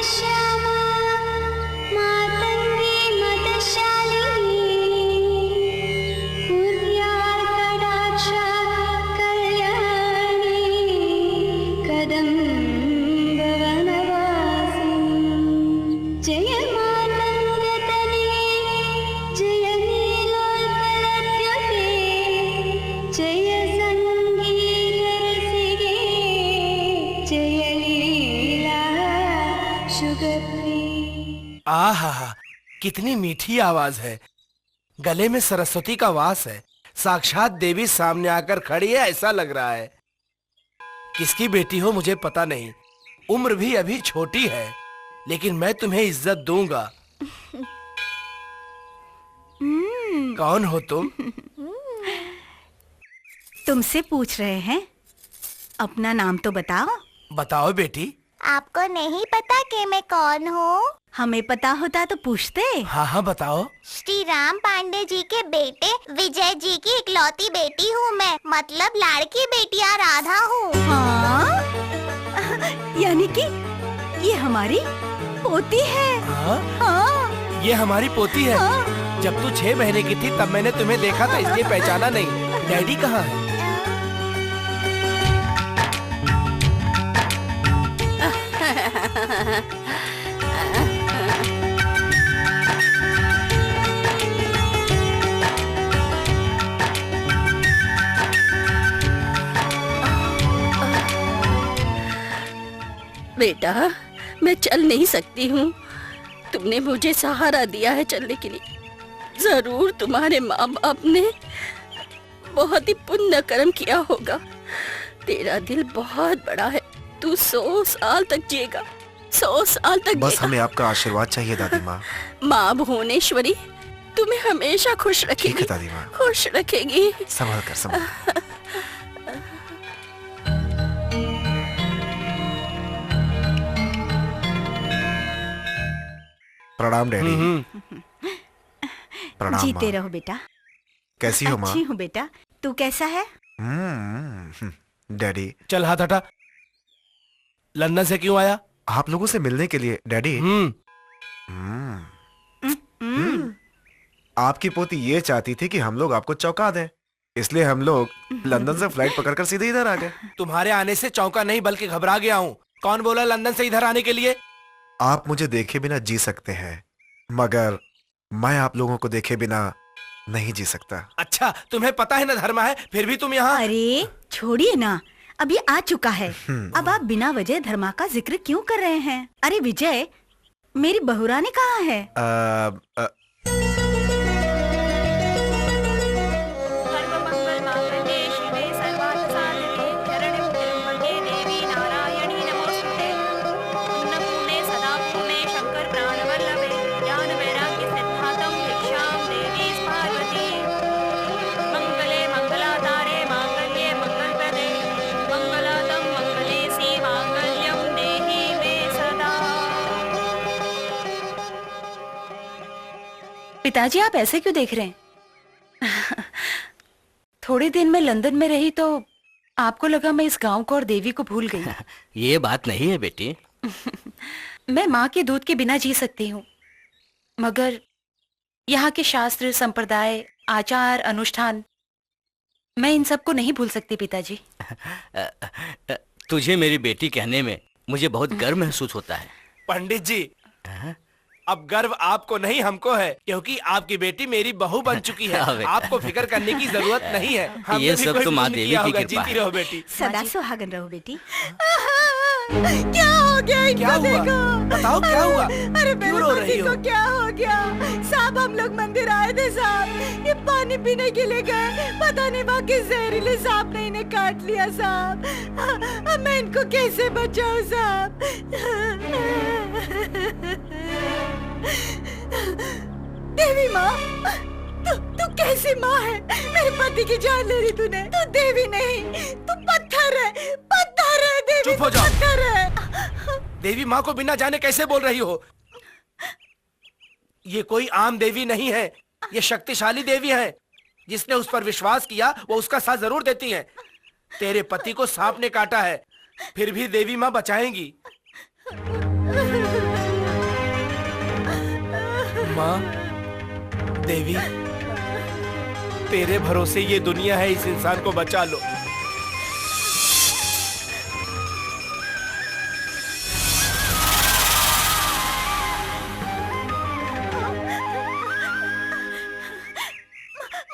श्यामा मातंगी मदशालिनी कुर्यात् कटाक्षात् कल्याणी कदम्बवनवासिनी जय मातंगतनये जय नीलोत्पलद्युते जय संगीतरसिके जय लीला शुगप्रिय। आहा, कितनी मीठी आवाज है। गले में सरस्वती का वास है। साक्षात देवी सामने आकर खड़ी है ऐसा लग रहा है। किसकी बेटी हो मुझे पता नहीं, उम्र भी अभी छोटी है, लेकिन मैं तुम्हें इज्जत दूंगा। कौन हो तुम? तुमसे पूछ रहे हैं, अपना नाम तो बताओ। बताओ बेटी। आपको नहीं पता कि मैं कौन हूँ? हमें पता होता तो पूछते। हाँ हाँ बताओ। श्री राम पांडे जी के बेटे विजय जी की इकलौती बेटी हूँ मैं, मतलब लाड़की बेटिया राधा हूँ। हाँ? यानी कि ये हमारी पोती है। हाँ? हाँ। ये हमारी पोती है। हाँ। जब तू 6 महीने की थी तब मैंने तुम्हें देखा था, इसलिए पहचाना नहीं। डैडी कहाँ है? बेटा, मैं चल नहीं सकती हूँ। तुमने मुझे सहारा दिया है चलने के लिए। जरूर तुम्हारे माँ बाप ने बहुत ही पुण्य कर्म किया होगा। तेरा दिल बहुत बड़ा है, तू 100 साल तक जिएगा, 100 साल तक बस जिएगा। हमें आपका आशीर्वाद चाहिए दादी माँ। माँ भुवनेश्वरी तुम्हें हमेशा खुश ठीक रखेगी, है दादी माँ। खुश रखेगी। संभाल कर संभाल। प्रणाम डैडी। प्रणाम जीते माँ। रहो बेटा। कैसी हो माँ? अच्छी हूँ बेटा, तू कैसा है? डैडी। चल हाथ हटा। लंदन से क्यों आया? आप लोगों से मिलने के लिए डैडी। आपकी पोती ये चाहती थी कि हम लोग आपको चौंका दें, इसलिए हम लोग लंदन से फ्लाइट पकड़कर सीधे इधर आ गए। तुम्हारे आने से चौंका नहीं बल्कि घबरा गया हूँ। कौन बोला लंदन से इधर आने के लिए? आप मुझे देखे बिना जी सकते हैं, मगर मैं आप लोगों को देखे बिना नहीं जी सकता। अच्छा, तुम्हें पता है ना धर्मा है, फिर भी तुम यहाँ। अरे छोड़िए ना, अभी आ चुका है। अब आप बिना वजह धर्मा का जिक्र क्यों कर रहे हैं? अरे विजय, मेरी बहुरानी कहाँ है? पिताजी आप ऐसे क्यों देख रहे हैं? थोड़े दिन मैं लंदन में रही तो आपको लगा मैं इस गांव को और देवी को भूल गई। ये बात नहीं है बेटी। मैं माँ के दूध के बिना जी सकती हूँ, मगर यहाँ के शास्त्र, संप्रदाय, आचार, अनुष्ठान, मैं इन सब को नहीं भूल सकती पिताजी। तुझे मेरी बेटी कहने में मुझे बहुत गर्व महसूस होता है। पंडित जी, अब गर्व आपको नहीं हमको है, क्योंकि आपकी बेटी मेरी बहू बन चुकी है। आपको फिक्र करने की जरूरत नहीं है। हमने ये भी सब कोई तो माँ पुण्य देवी किया की होगा। कृपा जीती है। रहो बेटी। सदा सुहागन रहो बेटी। क्या हो गया इनको? क्या हुआ? देखो। बताओ क्या हुआ? अरे क्यों मेरे रो रही पति हो? को क्या हो गया? साहब हम लोग मंदिर आए थे साहब, ये पानी पीने के लिए गए, पता नहीं वहाँ किस जहरीले सांप ने इन्हें काट लिया साहब। अब मैं इनको कैसे बचाऊं साहब? देवी माँ, तू कैसी माँ है? मेरे पति की जान ले रही तूने। तू देवी नहीं, तू पत्थर है, पत्थर है देवी। चुप हो तू जाओ। पत्थर है। देवी माँ को बिना जाने कैसे बोल रही हो? ये कोई आम देवी नहीं है, ये शक्तिशाली देवी है। जिसने उस पर विश्वास किया वो उसका साथ जरूर देती है। तेरे पति को सांप ने काटा है, फिर भी देवी माँ बचाएंगी। माँ, देवी, तेरे भरोसे ये दुनिया है, इस इंसान को बचा लो।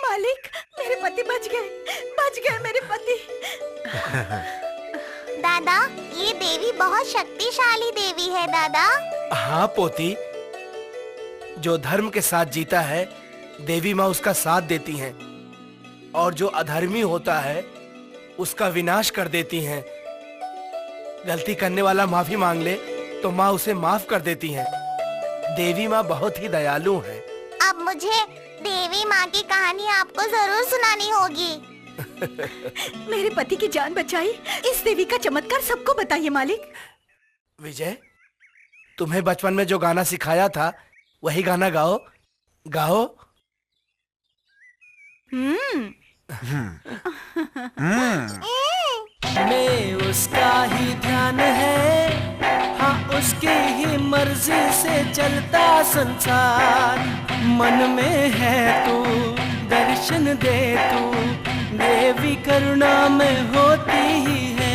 मालिक, मेरे पति बच गए मेरे पति। दादा, ये देवी बहुत शक्तिशाली देवी है दादा। हाँ पोती, जो धर्म के साथ जीता है देवी माँ उसका साथ देती हैं, और जो अधर्मी होता है उसका विनाश कर देती हैं। गलती करने वाला माफी मांग ले तो माँ उसे माफ कर देती हैं। देवी माँ बहुत ही दयालु है। अब मुझे देवी माँ की कहानी आपको जरूर सुनानी होगी। मेरे पति की जान बचाई इस देवी का चमत्कार सबको बताइए मालिक। विजय, तुम्हें बचपन में जो गाना सिखाया था वही गाना गाओ। गाओ। में उसका ही ध्यान है, हाँ उसकी ही मर्जी से चलता संसार। मन में है तू दर्शन दे तू, देवी करुणा में होती ही है।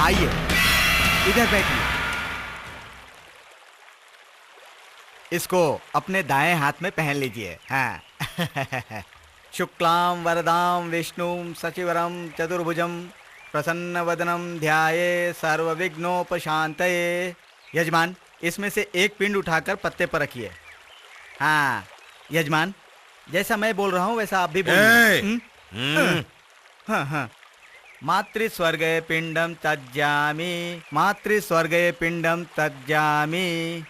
आइए, इधर बैठिए। इसको अपने दाएं हाथ में पहन लीजिए। हाँ। शुक्लाम वरदाम विष्णुम शशिवरम चतुर्भुजम प्रसन्नवदनम ध्याये सर्वविघ्नोपशांतये। यजमान, इसमें से एक पिंड उठाकर पत्ते पर रखिए। हाँ यजमान, जैसा मैं बोल रहा हूँ वैसा आप भी बोलिए। हाँ हाँ। मातृस्वर्गे पिंडम त्यजामि, मातृस्वर्गे पिंडम त्यजामि।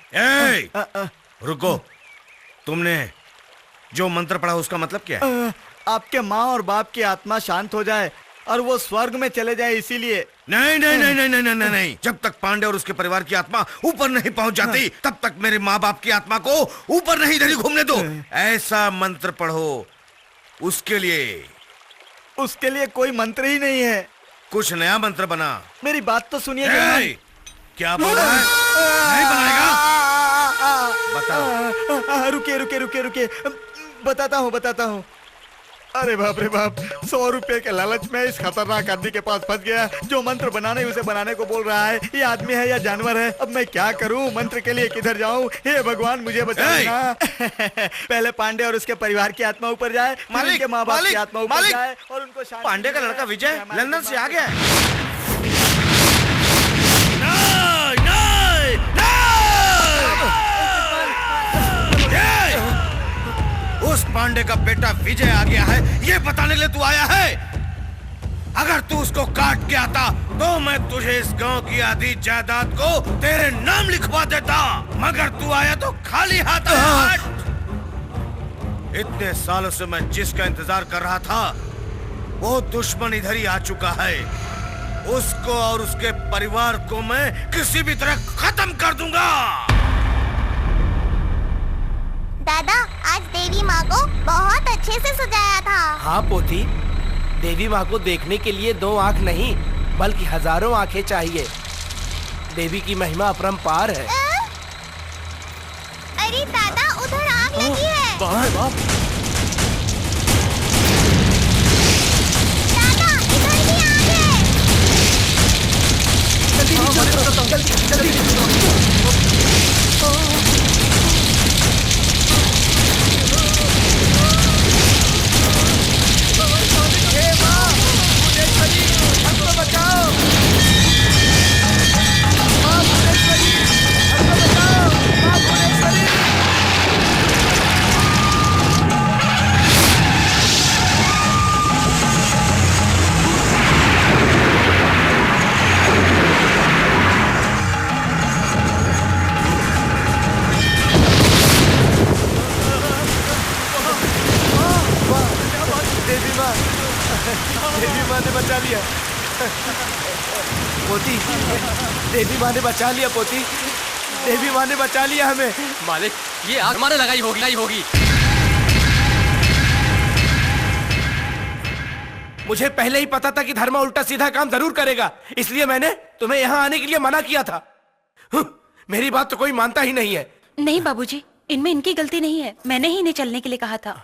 रुको, तुमने जो मंत्र पढ़ा उसका मतलब क्या है? आपके माँ और बाप की आत्मा शांत हो जाए और वो स्वर्ग में चले जाए, इसीलिए। नहीं नहीं नहीं नहीं नहीं नहीं नहीं, जब तक पांडे और उसके परिवार की आत्मा ऊपर नहीं पहुंच जाती तब तक मेरे माँ बाप की आत्मा को ऊपर नहीं इधर ही घूमने दो। ऐसा मंत्र पढ़ो। उसके लिए कोई मंत्र ही नहीं है। कुछ नया मंत्र बना। मेरी बात तो सुनिए। क्या बोल रहा है? नहीं बनाएगा? बता। रुके रुके रुके रुके, बताता हूँ। अरे बाप रे बाप, 100 रुपए के लालच में इस खतरनाक आदमी के पास फंस गया जो मंत्र बनाने उसे बनाने को बोल रहा है। ये आदमी है या जानवर है? अब मैं क्या करूं? मंत्र के लिए किधर जाऊं? हे भगवान, मुझे बचाना। पहले पांडे और उसके परिवार की आत्मा ऊपर जाए, फिर उनके माँ बाप की आत्मा ऊपर जाए और उनको शांति। पांडे का लड़का विजय लंदन से आ गया है। उस पांडे का बेटा विजय आ गया है, ये बताने के लिए तू आया है? अगर तू उसको काट के आता तो मैं तुझे इस गांव की आधी जायदाद को तेरे नाम लिखवा देता, मगर तू आया तो खाली हाथ। इतने सालों से मैं जिसका इंतजार कर रहा था वो दुश्मन इधर ही आ चुका है। उसको और उसके परिवार को मैं किसी भी तरह खत्म कर दूंगा। दादा, आज देवी माँ को बहुत अच्छे से सजाया था। हाँ पोती, देवी माँ को देखने के लिए 2 आँख नहीं बल्कि हजारों आँखें चाहिए। देवी की महिमा अपरंपार है। अरे दादा, उधर आग लगी है। बाप। दादा, इधर भी आग है। जल्दी। ने बचा लिया। पोती, देवी माँ ने बचा लिया पोती, देवी माँ ने बचा लिया हमें। मालिक, ये आग हमारे लगाई होगी। मुझे पहले ही पता था कि धर्मा उल्टा सीधा काम जरूर करेगा, इसलिए मैंने तुम्हें यहाँ आने के लिए मना किया था। मेरी बात तो कोई मानता ही नहीं है। नहीं बाबूजी, इनमें इनकी गलती नहीं है, मैंने ही इन्हें चलने के लिए कहा था।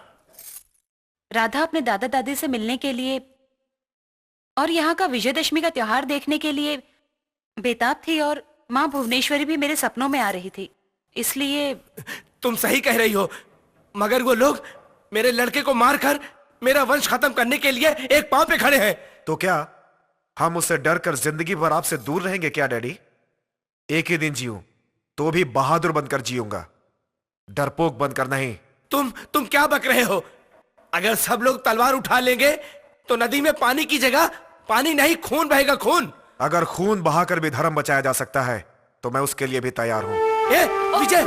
राधा अपने दादा दादी से मिलने के लिए और यहाँ का विजयदशमी का त्योहार देखने के लिए बेताब थी, और माँ भुवनेश्वरी भी मेरे सपनों में आ रही थी, इसलिए। तुम सही कह रही हो, मगर वो लोग मेरे लड़के को मारकर मेरा वंश खत्म करने के लिए एक पांव पे खड़े हैं। तो क्या हम उससे डर कर जिंदगी भर आपसे दूर रहेंगे क्या डैडी? एक ही दिन जीऊं तो भी बहादुर बनकर जीऊंगा, डरपोक बनकर नहीं। तुम क्या बक रहे हो? अगर सब लोग तलवार उठा लेंगे तो नदी में पानी की जगह पानी नहीं, खून बहेगा, खून। अगर खून बहाकर भी धर्म बचाया जा सकता है तो मैं उसके लिए भी तैयार हूं। विजय,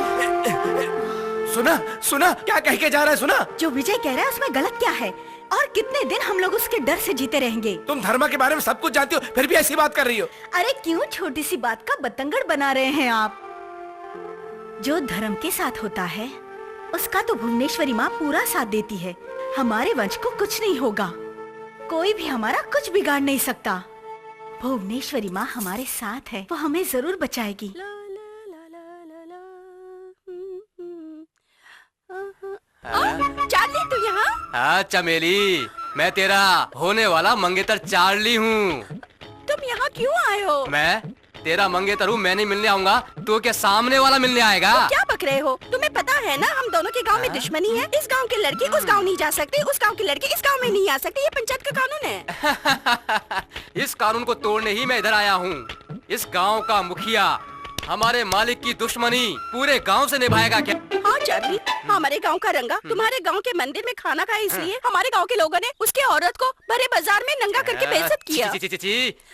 सुना क्या कह के जा रहा है? सुना, जो विजय कह रहा है उसमें गलत क्या है? और कितने दिन हम लोग उसके डर से जीते रहेंगे? तुम धर्मा के बारे में सब कुछ जानती हो, फिर भी ऐसी बात कर रही हो। अरे क्यों छोटी सी बात का बतंगड़ बना रहे हैं आप? जो धर्म के साथ होता है उसका तो भुवनेश्वरी माँ पूरा साथ देती है। हमारे वंश को कुछ नहीं होगा, कोई भी हमारा कुछ बिगाड़ नहीं सकता। भुवनेश्वरी माँ हमारे साथ है, वो हमें जरूर बचाएगी। चार्ली, तू यहाँ? हाँ चमेली, मैं तेरा होने वाला मंगेतर चार्ली हूँ। तुम यहाँ क्यों आए हो? मैं तेरा मंगेतर हूँ, मैं नहीं मिलने आऊंगा तो क्या सामने वाला मिलने आएगा? तुम क्या बक रहे हो? तुम्हें पता है ना हम दोनों के गांव में दुश्मनी है। इस गांव के लड़के उस गांव नहीं जा सकते, उस गांव के लड़के इस गांव में नहीं आ सकते। ये पंचायत का कानून है। इस कानून को तोड़ने ही मैं इधर आया हूँ। इस गांव का मुखिया हमारे मालिक की दुश्मनी पूरे गांव से निभाएगा क्या? हाँ चार्ली, हमारे गांव का रंगा तुम्हारे गांव के मंदिर में खाना खाया, इसलिए हमारे गांव के लोगों ने उसके औरत को भरे बाजार में नंगा करके बेइज्जत किया।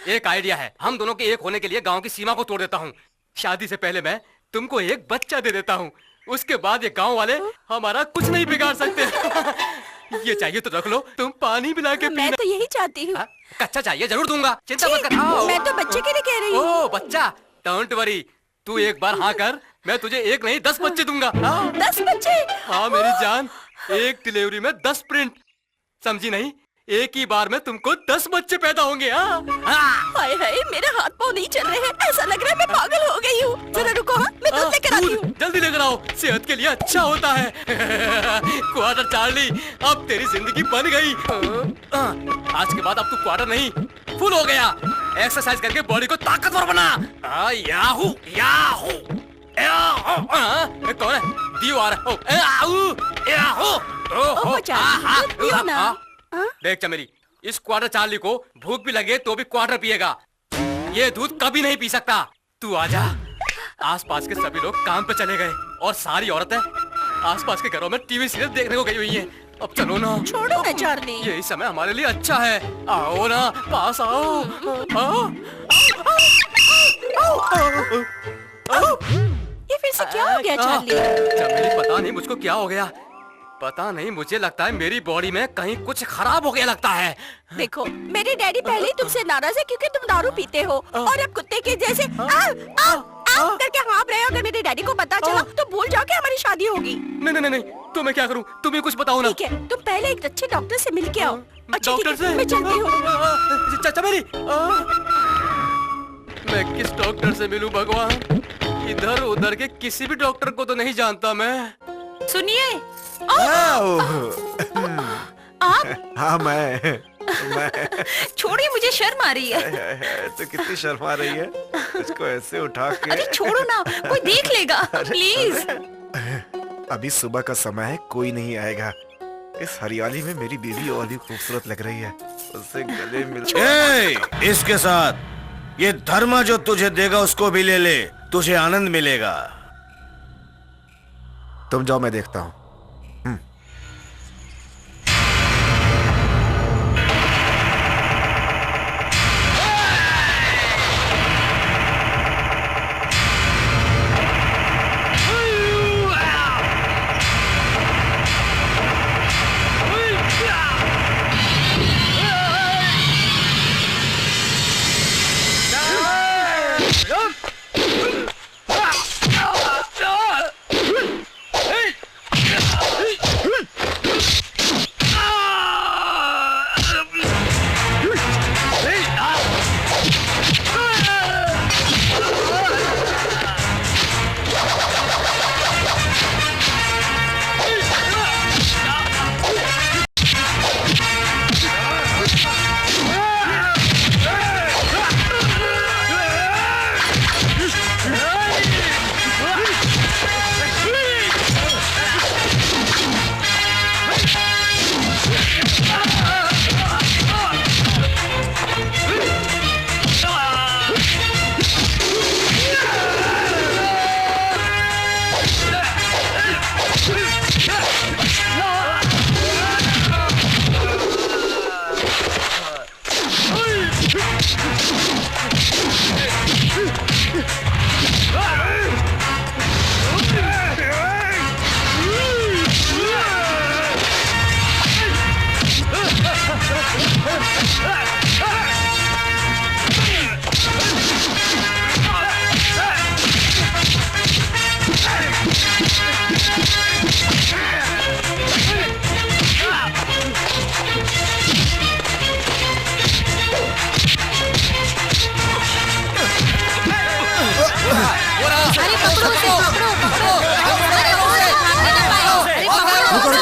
एक आइडिया है, हम दोनों के एक होने के लिए गांव की सीमा को तोड़ देता हूँ। शादी से पहले मैं तुमको एक बच्चा दे देता हूँ, उसके बाद ये गाँव वाले हमारा कुछ नहीं बिगाड़ सकते। ये चाहिए तो रख लो, तुम पानी पिला के पीना। मैं तो यही चाहती हूँ। कच्चा चाहिए, जरूर दूंगा, चिंता मत कर। मैं तो बच्चे के लिए कह रही हूँ। ओ बच्चा, डोंट वरी, तू एक बार हाँ कर, मैं तुझे एक नहीं 10 बच्चे दूंगा। 10 बच्चे? हाँ मेरी जान, एक डिलीवरी में 10 प्रिंट, समझी नहीं? एक ही बार में तुमको 10 बच्चे पैदा होंगे। हाय हाय, मेरे हाथ पाँव नहीं चल रहे हैं, ऐसा लग रहा है मैं पागल हो गई हूँ। जरा रुको, हाँ मैं दूध लेकर आती हूँ। जल्दी लेकर आओ, सेहत के लिए अच्छा होता है। क्वार्टर चार्ली, अब तेरी जिंदगी बन गई। आज के बाद अब तू क्वार्टर नहीं, फुल हो गया। एक्सरसाइज करके बॉडी को ताकतवर बना। याहू याहू कौन है? दीवार। देख चमेली, इस क्वार्टर चार्ली को भूख भी लगे तो भी क्वार्टर पिएगा। ये दूध कभी नहीं पी सकता। तू आजा। आसपास के सभी लोग काम पे चले गए और सारी औरतें आसपास के घरों में टीवी सीरियल देखने को गई हुई हैं। अब चलो ना। छोड़ो ना चार्ली, यही समय हमारे लिए अच्छा है। आओ ना, पास आओ। ये फिर से क्या हो गया चार्ली? चमेली, पता नहीं मुझको क्या हो गया, पता नहीं, मुझे लगता है मेरी बॉडी में कहीं कुछ खराब हो गया लगता है। देखो, मेरे डैडी पहले ही तुमसे नाराज है क्योंकि तुम दारू पीते हो और अब कुत्ते के जैसे करके हाँफ रहे हो। अगर मेरे डैडी को पता चला तो भूल जाओ कि हमारी शादी होगी। नहीं, तो मैं क्या करूं? तुम्हें कुछ बताओ ना। ठीक है, तुम पहले एक अच्छे डॉक्टर से मिल के आओ। डॉक्टर से? मैं चलती हूँ। चाचा मेरी, मैं किस डॉक्टर से मिलूं भगवान? इधर उधर के किसी भी डॉक्टर को तो नहीं जानता मैं। सुनिए, आप? हाँ मैं छोड़िए, मुझे शर्म आ रही है। तो कितनी शर्म आ रही है, इसको ऐसे उठा के। अरे छोड़ो ना, कोई देख लेगा, प्लीज। अभी सुबह का समय है, कोई नहीं आएगा। इस हरियाली में मेरी बीवी और भी खूबसूरत लग रही है, उससे गले मिल। इसके साथ ये धर्मा जो तुझे देगा उसको भी ले ले, तुझे आनंद मिलेगा। तुम जाओ, मैं देखता हूँ।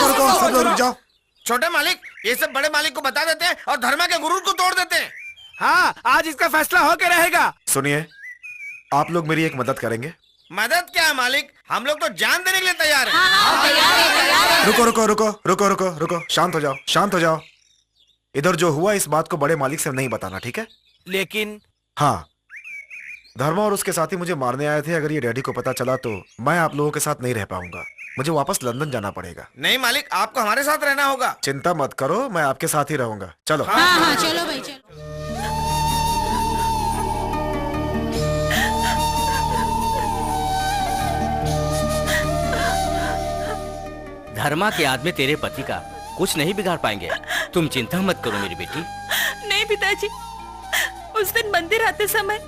रुको, सब लोग रुक जाओ। छोटे मालिक, ये सब बड़े मालिक को बता देते हैं और धर्मा के गुरूर को तोड़ देते हैं। हाँ, आज इसका फैसला होके रहेगा। सुनिए, आप लोग मेरी एक मदद करेंगे? मदद क्या है मालिक, हम लोग तो जान देने के लिए तैयार हैं। रुको रुको रुको रुको रुको रुको, शांत हो जाओ, शांत हो जाओ। इधर जो हुआ इस बात को बड़े मालिक से नहीं बताना, ठीक है? लेकिन हाँ, धर्मा और उसके साथी मुझे मारने आए थे। अगर ये डैडी को पता चला तो मैं आप लोगों के साथ नहीं रह पाऊंगा। मुझे वापस लंदन जाना पड़ेगा। नहीं मालिक, आपको हमारे साथ रहना होगा। चिंता मत करो, मैं आपके साथ ही रहूंगा। चलो। हाँ, चलो भाई चलो। धर्मा के आदमी तेरे पति का कुछ नहीं बिगाड़ पाएंगे। तुम चिंता मत करो मेरी बेटी। नहीं पिताजी, उस दिन मंदिर आते समय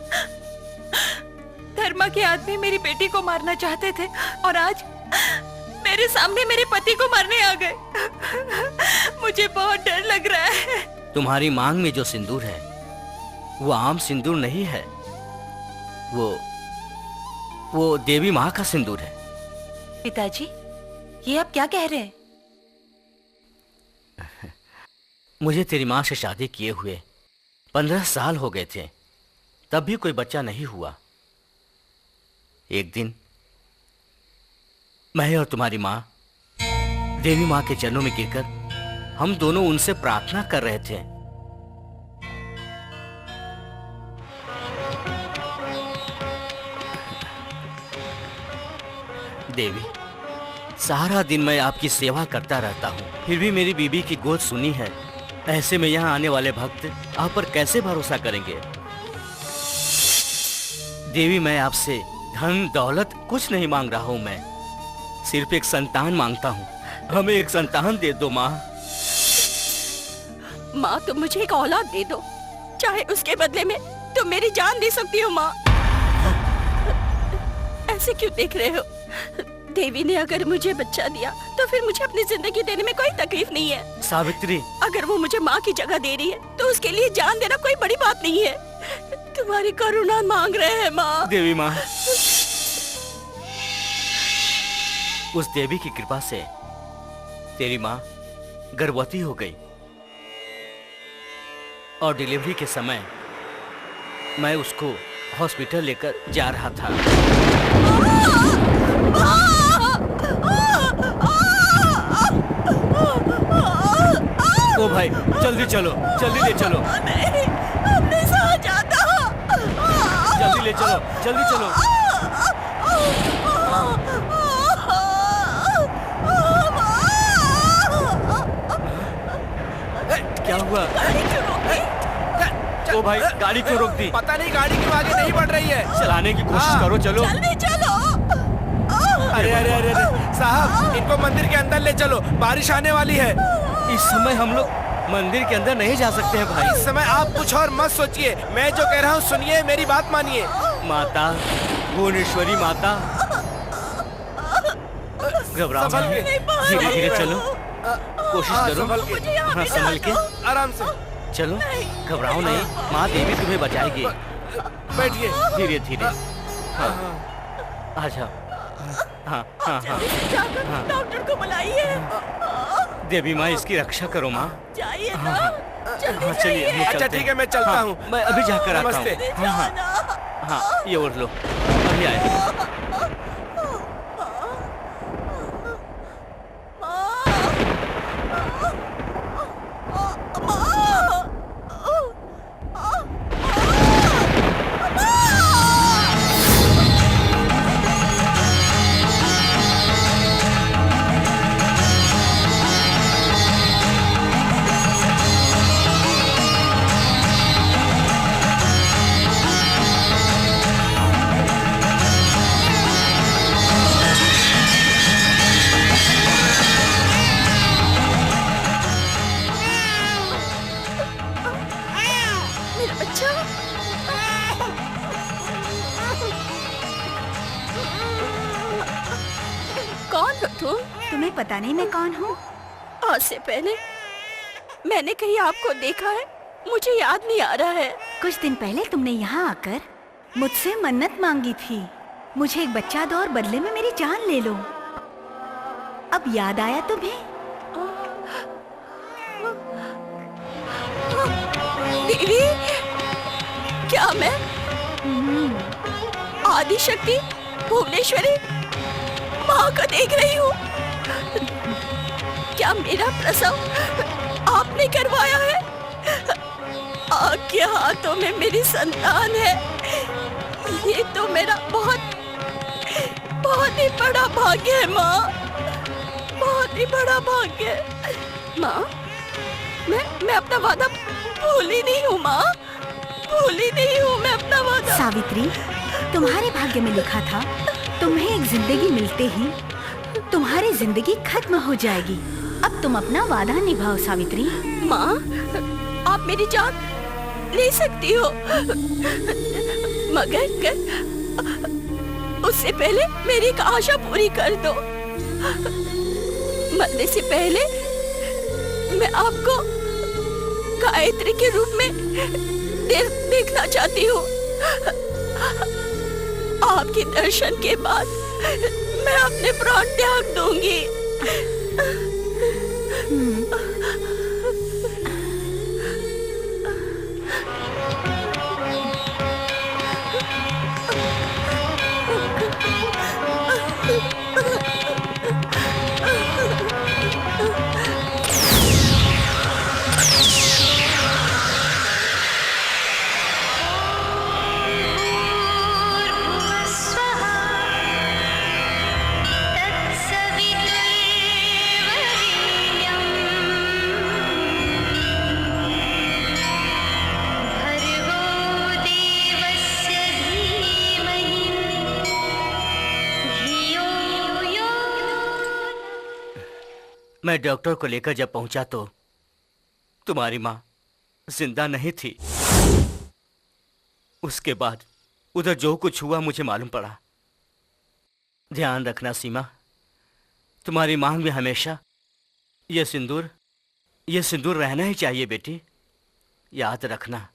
धर्मा के आदमी मेरी बेटी को मारना चाहते थे और आज मेरे सामने मेरे पति को मारने आ गए। मुझे बहुत डर लग रहा है। तुम्हारी मांग में जो सिंदूर है वो आम सिंदूर नहीं है, वो देवी माँ का सिंदूर है। पिताजी, ये आप क्या कह रहे हैं? मुझे तेरी माँ से शादी किए हुए 15 साल हो गए थे, तब भी कोई बच्चा नहीं हुआ। एक दिन मैं और तुम्हारी माँ देवी माँ के चरणों में गिरकर हम दोनों उनसे प्रार्थना कर रहे थे। देवी, सारा दिन मैं आपकी सेवा करता रहता हूँ, फिर भी मेरी बीबी की गोद सुनी है। ऐसे में यहाँ आने वाले भक्त आप पर कैसे भरोसा करेंगे? देवी, मैं आपसे धन दौलत कुछ नहीं मांग रहा हूँ, मैं सिर्फ एक संतान मांगता हूँ। हमें एक संतान दे दो माँ। माँ, तुम मुझे एक औलाद दे दो, चाहे उसके बदले में तुम मेरी जान दे सकती हो। माँ, ऐसे क्यों देख रहे हो? देवी ने अगर मुझे बच्चा दिया तो फिर मुझे अपनी जिंदगी देने में कोई तकलीफ नहीं है। सावित्री, अगर वो मुझे माँ की जगह दे रही है तो उसके लिए जान देना कोई बड़ी बात नहीं है। तुम्हारी करुणा मांग रहे हैं माँ। देवी माँ, उस देवी की कृपा से तेरी माँ गर्भवती हो गई और डिलीवरी के समय मैं उसको हॉस्पिटल लेकर जा रहा था। ओ भाई, जल्दी चलो, जल्दी ले चलो। नहीं, अब नहीं सहा जाता। जल्दी ले चलो, जल्दी चलो। क्या हुआ? ओ भाई, गाड़ी क्यों रोक दी? पता नहीं, गाड़ी क्यों आगे नहीं बढ़ रही है। चलाने की कोशिश करो, चलो। जल्दी चलो। अरे अरे अरे अरे साहब, इनको मंदिर के अंदर ले चलो, बारिश आने वाली है। इस समय हम लोग मंदिर के अंदर नहीं जा सकते हैं भाई। इस समय आप कुछ और मत सोचिए, मैं जो कह रहा हूँ सुनिए, मेरी बात मानिए। माता, भुवनेश्वरी माता, घबराओ संभल के, धीरे धीरे चलो, कोशिश करो। संभल के, हाँ, संभल के, आराम से चलो, घबराओ नहीं, माँ देवी तुम्हें बचाएगी। बैठिए, धीरे धीरे। हाँ, आ जाओ। हाँ हाँ हाँ, डॉक्टर को बुलाइए। देवी माँ, इसकी रक्षा करो माँ। जाइए ना, हाँ, जल्दी चलिए, जाइए। अच्छा ठीक है, मैं चलता हूँ। मैं अभी जाकर आता हूँ। नमस्ते। हाँ हाँ हाँ, ये ओढ़ लो, अभी आए। पता नहीं मैं कौन हूँ। आज से पहले मैंने कहीं आपको देखा है, मुझे याद नहीं आ रहा है। कुछ दिन पहले तुमने यहाँ आकर मुझसे मन्नत मांगी थी, मुझे एक बच्चा दो और बदले में मेरी जान ले लो। अब याद आया तुम्हें? देवी, क्या मैं आदि शक्ति भुवनेश्वरी माँ को देख रही हूँ? क्या मेरा प्रसव आपने करवाया है? आपके हाथों में मेरी संतान है। ये तो मेरा बहुत बहुत ही बड़ा भाग्य है माँ, बहुत ही बड़ा भाग्य है। माँ, मैं अपना वादा भूल ही नहीं हूँ माँ, भूल ही नहीं हूँ मैं अपना वादा। सावित्री, तुम्हारे भाग्य में लिखा था तुम्हें एक जिंदगी मिलते ही तुम्हारी जिंदगी खत्म हो जाएगी। अब तुम अपना वादा निभाओ सावित्री। माँ, आप मेरी जान ले सकती हो, मगर उससे पहले मेरी एक आशा पूरी कर दो। मरने से पहले मैं आपको गायत्री के रूप में देखना चाहती हूँ। आपके दर्शन के बाद मैं अपने प्राण त्याग दूंगी। मैं डॉक्टर को लेकर जब पहुंचा तो तुम्हारी माँ जिंदा नहीं थी। उसके बाद उधर जो कुछ हुआ मुझे मालूम पड़ा। ध्यान रखना सीमा, तुम्हारी मांग में हमेशा ये सिंदूर रहना ही चाहिए बेटी, याद रखना।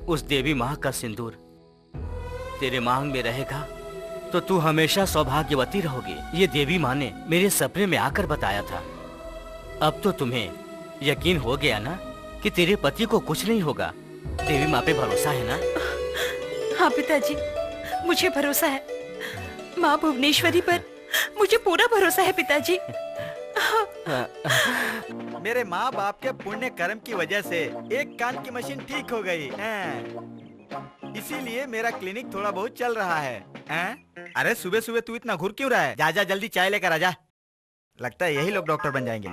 उस देवी माँ का सिंदूर तेरे मांग में रहेगा तो तू हमेशा सौभाग्यवती रहोगी। ये देवी माँ ने मेरे सपने में आकर बताया था। अब तो तुम्हें यकीन हो गया ना कि तेरे पति को कुछ नहीं होगा। देवी माँ पे भरोसा है ना? हाँ पिताजी, मुझे भरोसा है। माँ भुवनेश्वरी पर मुझे पूरा भरोसा है पिताजी। मेरे माँ बाप के पुण्य कर्म की वजह से एक कान की मशीन ठीक हो गई, इसीलिए मेरा क्लिनिक थोड़ा बहुत चल रहा है। अरे सुबह सुबह तू इतना घुर क्यों रहा है? जा जा जल्दी चाय लेकर आजा। लगता है यही लोग डॉक्टर बन जाएंगे।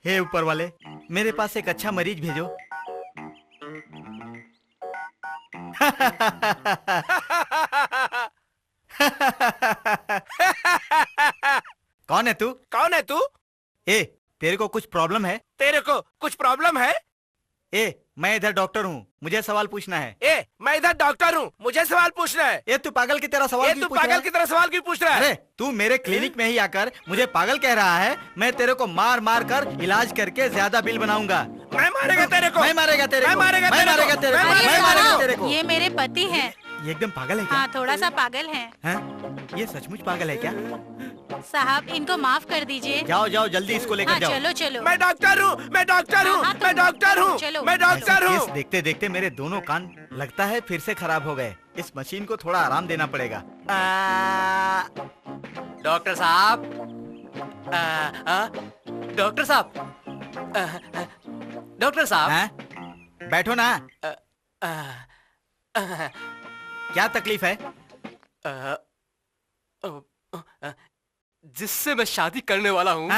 हे ऊपर वाले, मेरे पास एक अच्छा मरीज भेजो। कौन है तू? कौन है तू? ए, तेरे को कुछ प्रॉब्लम है? तेरे को कुछ प्रॉब्लम है? ए, मैं इधर डॉक्टर हूँ, मुझे सवाल पूछना है। ए, मैं इधर डॉक्टर हूँ, मुझे सवाल पूछना है। ए, तू पागल की तरह सवाल क्यों पूछ रहा है? पागल की तरह सवाल क्यों पूछ रहा है? अरे तू मेरे क्लिनिक में ही आकर मुझे पागल कह रहा है। मैं तेरे को मार मार कर इलाज करके ज्यादा बिल बनाऊंगा। मैं मारेगा तेरे को, मैं मारेगा तेरे को, मैं मारेगा तेरे को, मैं मारेगा तेरे को। ये मेरे पति हैं। ये एकदम पागल है क्या? हाँ, थोड़ा सा पागल है। हैं? ये सचमुच पागल है क्या? साहब, इनको माफ कर दीजिए। जाओ जाओ जल्दी इसको लेकर जाओ। चलो चलो। मैं डॉक्टर हूँ, मैं डॉक्टर हूँ, मैं डॉक्टर हूँ, मैं डॉक्टर हूँ। देखते देखते मेरे दोनों कान लगता है फिर से खराब हो गए। इस मशीन को थोड़ा आराम देना पड़ेगा। डॉक्टर साहब, डॉक्टर साहब, डॉक्टर साहब, बैठो ना। क्या तकलीफ है? जिससे मैं शादी करने वाला हूँ,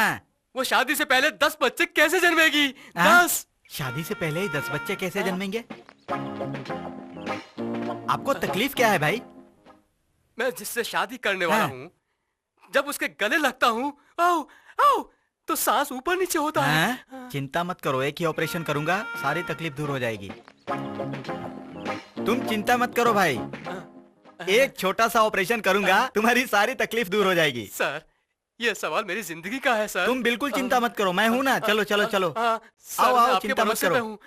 वो शादी से पहले 10 बच्चे कैसे जन्मेगी? 10? शादी से पहले ही 10 बच्चे कैसे जन्मेंगे? आपको तकलीफ क्या है भाई? मैं जिससे शादी करने वाला हूँ, जब उसके गले लगता हूँ, आओ आओ, तो सांस ऊपर नीचे होता है। चिंता मत करो, एक ही ऑपरेशन करूंगा, सारी तकलीफ दूर हो जाएगी। तुम चिंता मत करो भाई। एक छोटा सा ऑपरेशन करूंगा, तुम्हारी सारी तकलीफ दूर हो जाएगी। सर, ये सवाल मेरी जिंदगी का है सर। तुम बिल्कुल चिंता मत करो, मैं हूं ना। चलो चलो चलो, सर, आओ मैं आओ, आपके चिंता मत भरोसे पे करो। हूँ।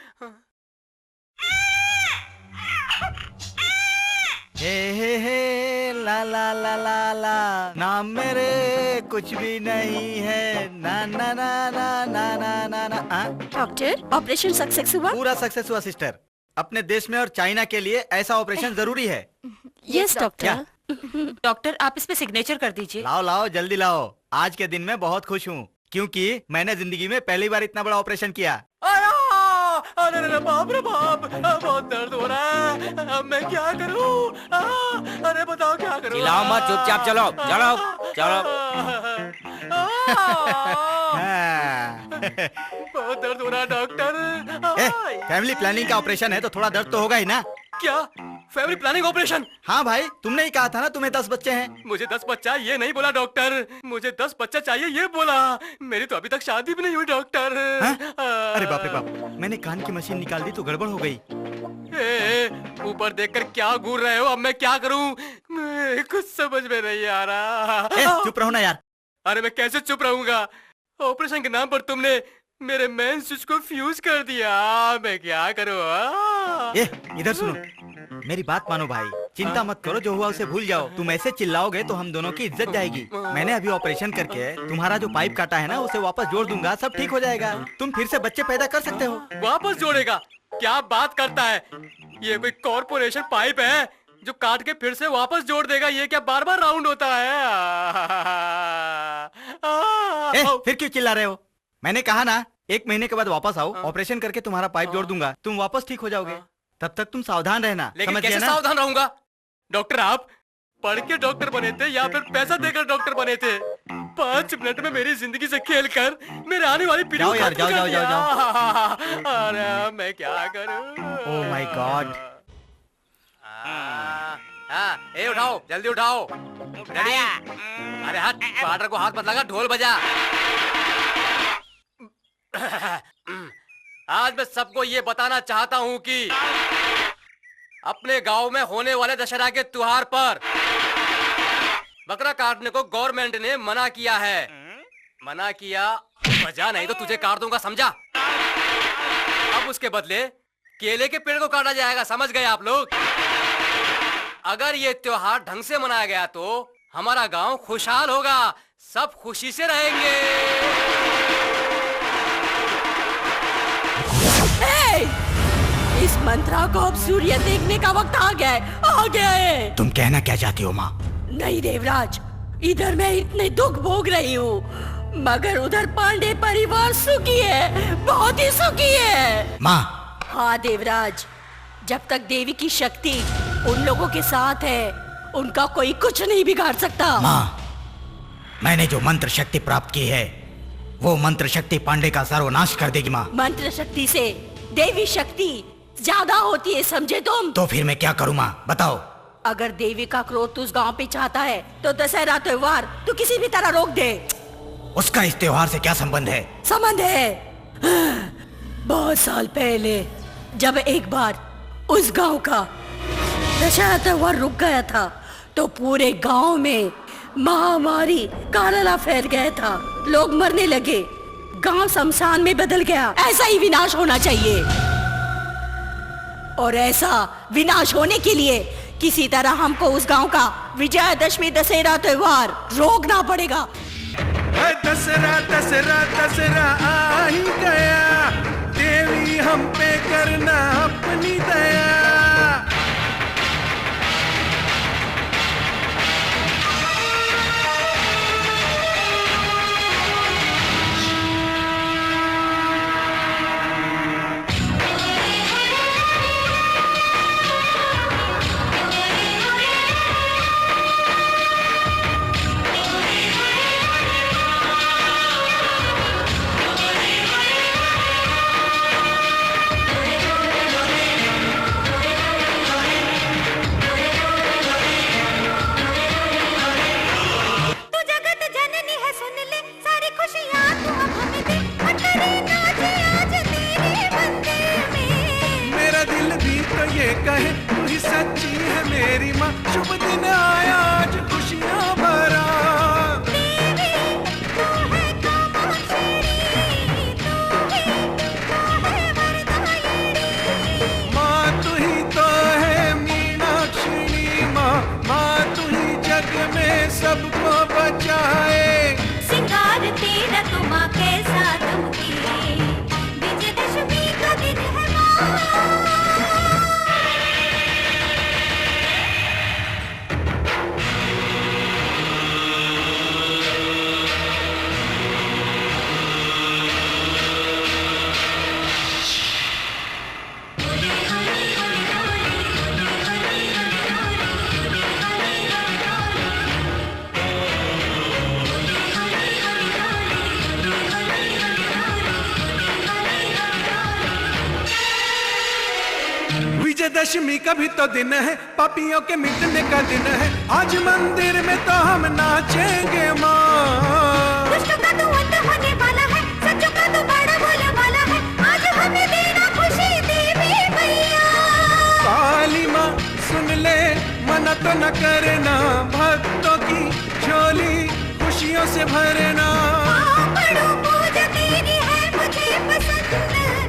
हे ला ला ला ला ला, नाम मेरे कुछ भी नहीं है, ना ना ना ना ना ना ना ना। डॉक्टर, ऑपरेशन सक्सेस हुआ? पूरा सक्सेस हुआ सिस्टर। अपने देश में और चाइना के लिए ऐसा ऑपरेशन जरूरी है। Yes doctor. डॉक्टर, आप इस पे सिग्नेचर कर दीजिए। लाओ लाओ जल्दी लाओ। आज के दिन मैं बहुत खुश हूँ, क्योंकि मैंने जिंदगी में पहली बार इतना बड़ा ऑपरेशन किया। अरे अरे बाप रे बाप, बहुत दर्द हो रहा है। अब मैं क्या करूं? अरे बताओ क्या करूं? चिल्लाओ मत, चुपचाप चलो चलो चलो। बहुत दर्द हो रहा है डॉक्टर। फैमिली प्लानिंग का ऑपरेशन है तो थोड़ा दर्द तो होगा ही ना। क्या फैमिली प्लानिंग ऑपरेशन? हाँ भाई, तुमने ही कहा था ना तुम्हें 10 बच्चे हैं। मुझे 10 बच्चा ये नहीं बोला डॉक्टर, मुझे 10 बच्चा चाहिए ये बोला। मेरी तो अभी तक शादी भी नहीं हुई डॉक्टर। अरे बाप रे बाप, मैंने कान की मशीन निकाल दी तो गड़बड़ हो गई। ऊपर देखकर क्या घूर रहे हो? अब मैं क्या करूं? कुछ समझ में नहीं आ रहा। चुप रहो ना यार। अरे मैं कैसे चुप रहूंगा? ऑपरेशन के नाम पर तुमने मेरे मेन स्विच को फ्यूज कर दिया। मैं क्या करूं? इधर सुनो, मेरी बात मानो भाई, चिंता मत करो, जो हुआ उसे भूल जाओ। तुम ऐसे चिल्लाओगे तो हम दोनों की इज्जत जाएगी। मैंने अभी ऑपरेशन करके तुम्हारा जो पाइप काटा है ना, उसे वापस जोड़ दूंगा, सब ठीक हो जाएगा। तुम फिर से बच्चे पैदा कर सकते हो। वापस जोड़ेगा? क्या बात करता है? ये कोई कॉर्पोरेशन पाइप है जो काट के फिर से वापस जोड़ देगा? ये क्या बार बार राउंड होता है? फिर क्यों चिल्ला रहे हो? मैंने कहा ना 1 महीने के बाद वापस आओ, ऑपरेशन करके तुम्हारा पाइप जोड़ दूंगा, तुम वापस ठीक हो जाओगे। तब तक तुम सावधान रहना। लेकिन कैसे सावधान रहूंगा? डॉक्टर, आप पढ़ के डॉक्टर बने थे या फिर पैसा देकर डॉक्टर बने थे? 5 मिनट में मेरी जिंदगी से खेलकर मेरे आने वाली पीढ़ी को खत्म कर दिया। अरे मैं क्या करूं? Oh my God. ए उठाओ, जल्दी उठाओ। रेडी? अरे हाथ, पार्टनर को हाथ मत लगा, ढोल बजा। आज मैं सबको ये बताना चाहता हूँ कि अपने गांव में होने वाले दशहरा के त्योहार पर बकरा काटने को गवर्नमेंट ने मना किया है। मना किया, वजह नहीं तो तुझे काट दूंगा, समझा? अब उसके बदले केले के पेड़ को काटा जाएगा, समझ गए आप लोग? अगर ये त्योहार ढंग से मनाया गया तो हमारा गांव खुशहाल होगा, सब खुशी से रहेंगे। इस मंत्रा को अब सूर्य देखने का वक्त आ गया है, आ गया है। तुम कहना क्या चाहती हो माँ? नहीं देवराज, इधर मैं इतने दुख भोग रही हूँ, मगर उधर पांडे परिवार सुखी है, बहुत ही सुखी है। माँ। हाँ देवराज, जब तक देवी की शक्ति उन लोगों के साथ है, उनका कोई कुछ नहीं बिगाड़ सकता। माँ, मैंने जो मंत्र शक्ति प्राप्त की है, वो मंत्र शक्ति पांडे का सर्वनाश कर देगी माँ। मंत्र शक्ति से देवी शक्ति ज्यादा होती है, समझे तुम? तो फिर मैं क्या करूँ माँ, बताओ। अगर देवी का क्रोध उस गांव पे चाहता है तो दशहरा त्योहार तो किसी भी तरह रोक दे। उसका इस त्योहार से क्या संबंध है? संबंध है, बहुत साल पहले जब एक बार उस गांव का दशहरा त्योहार रुक गया था तो पूरे गांव में महामारी काला फैल गया था, लोग मरने लगे, गांव शमशान में बदल गया। ऐसा ही विनाश होना चाहिए, और ऐसा विनाश होने के लिए किसी तरह हमको उस गांव का विजयादशमी दशहरा त्योहार रोकना पड़ेगा। दशहरा दशहरा दशहरा आ ही गया, देवी हम पे करना अपनी दया। विजयदशमी का भी तो दिन है, पापियों के मिटने का दिन है। आज मंदिर में तो हम नाचेंगे माँ। दुष्टों का तो अंत होने वाला है, सच्चों का तो बड़ा बोले वाला है। आज हमें देना खुशी देवी मैया। काली माँ सुन ले, मना तो न करना, भक्तों की झोली खुशियों से भरना। बड़ो पूजा तेरी है मुझे पसंद,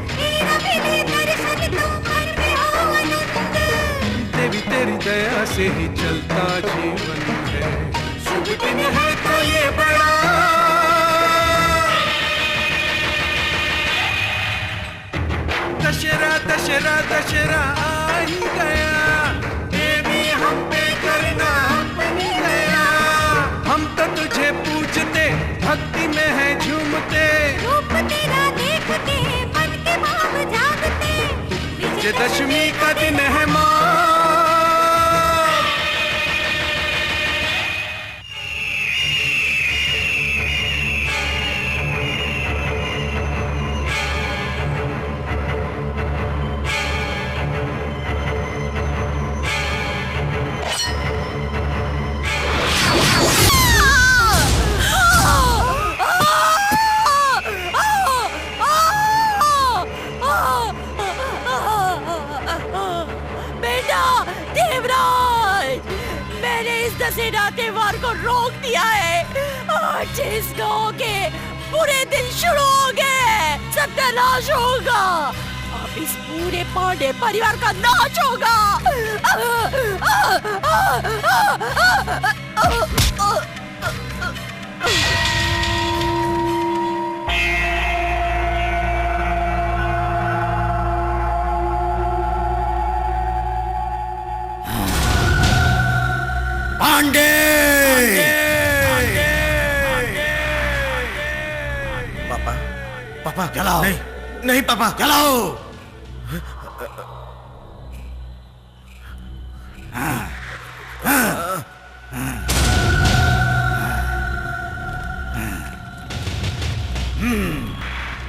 तेरा भी दे दर्शन तुम घर में हो आनंद। देवी तेरी दया से ही चलता जीवन है, शुभ दिन है तो ये बड़ा। दशहरा दशहरा दशहरा आ ही गया, देवी हम पे करना बनी गया। हम तो तुझे पूजते, भक्ति में है झूमते, रूप तेरा देखते मन के भाव जागते। विजयदशमी का दिन है माँ। दशहरा त्योहार को रोक दिया है। आज इस गांव के बुरे दिन शुरू हो गए, सत्यानाश होगा। अब इस पूरे पांडे परिवार का नाश होगा। पांडे! पापा, पापा जलाओ। नहीं, नहीं पापा जलाओ।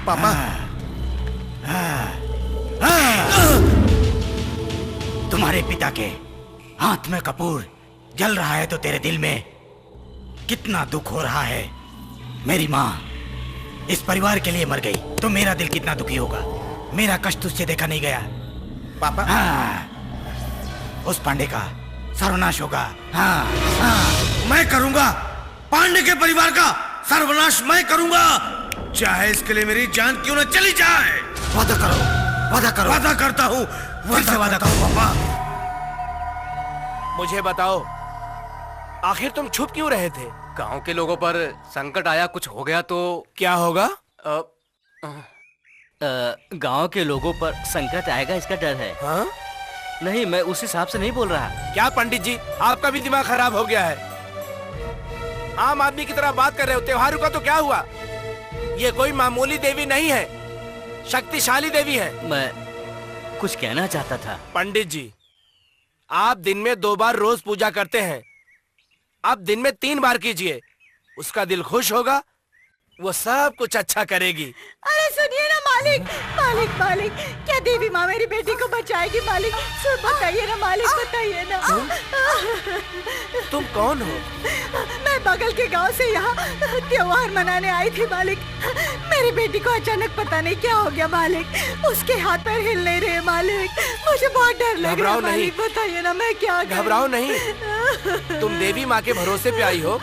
पापा तुम्हारे पिता के हाथ में कपूर जल रहा है तो तेरे दिल में कितना दुख हो रहा है। मेरी माँ इस परिवार के लिए मर गई तो मेरा दिल कितना दुखी होगा। मेरा कष्ट तुझसे देखा नहीं गया पापा। हाँ, उस पांडे का सर्वनाश होगा। हाँ, हाँ। मैं करूंगा, पांडे के परिवार का सर्वनाश मैं करूंगा, चाहे इसके लिए मेरी जान क्यों न चली जाए। वादा करो, वादा करो। वादा करता हूँ, वादा करो पापा। मुझे बताओ, आखिर तुम छुप क्यों रहे थे? गांव के लोगों पर संकट आया, कुछ हो गया तो क्या होगा? गांव के लोगों पर संकट आएगा इसका डर है। हाँ? नहीं, मैं उस हिसाब से नहीं बोल रहा। क्या पंडित जी, आपका भी दिमाग खराब हो गया है? आम आदमी की तरह बात कर रहे हो। त्योहारों का तो क्या हुआ? ये कोई मामूली देवी नहीं है, शक्तिशाली देवी है। मैं कुछ कहना चाहता था। पंडित जी, आप दिन में 2 बार रोज पूजा करते हैं, आप दिन में 3 बार कीजिए, उसका दिल खुश होगा, वो सब कुछ अच्छा करेगी। अरे सुनिए ना मालिक, मालिक मालिक, क्या देवी माँ मेरी बेटी को बचाएगी मालिक? सुन बताइए ना मालिक, बताइए ना। तुम कौन हो? मैं बगल के गांव से यहाँ त्योहार मनाने आई थी मालिक। मेरी बेटी को अचानक पता नहीं क्या हो गया मालिक, उसके हाथ पैर हिल नहीं रहे मालिक, मुझे बहुत डर लग रहा है मालिक। बताइए ना मैं क्या करूं? घबराओ नहीं, तुम देवी माँ के भरोसे पे आई हो,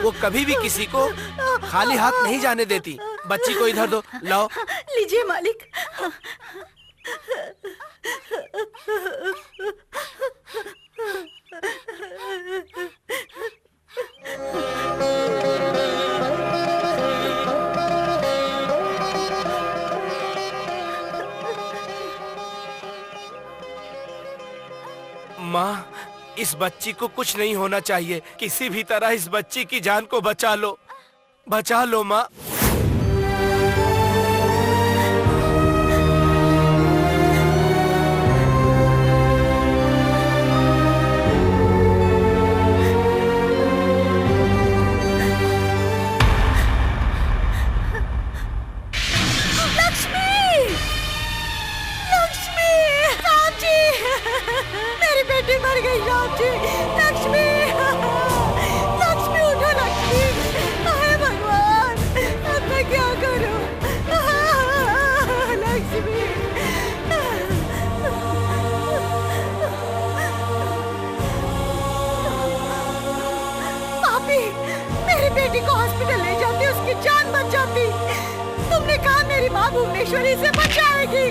वो कभी भी किसी को खाली हाथ नहीं जाने देती। बच्ची को इधर दो, लाओ। लीजिए मालिक। माँ, इस बच्ची को कुछ नहीं होना चाहिए, किसी भी तरह इस बच्ची की जान को बचा लो, बचा लो माँ। लक्ष्मी, लक्ष्मी, राम जी, मेरी माँ भुवनेश्वरी से बचाएगी।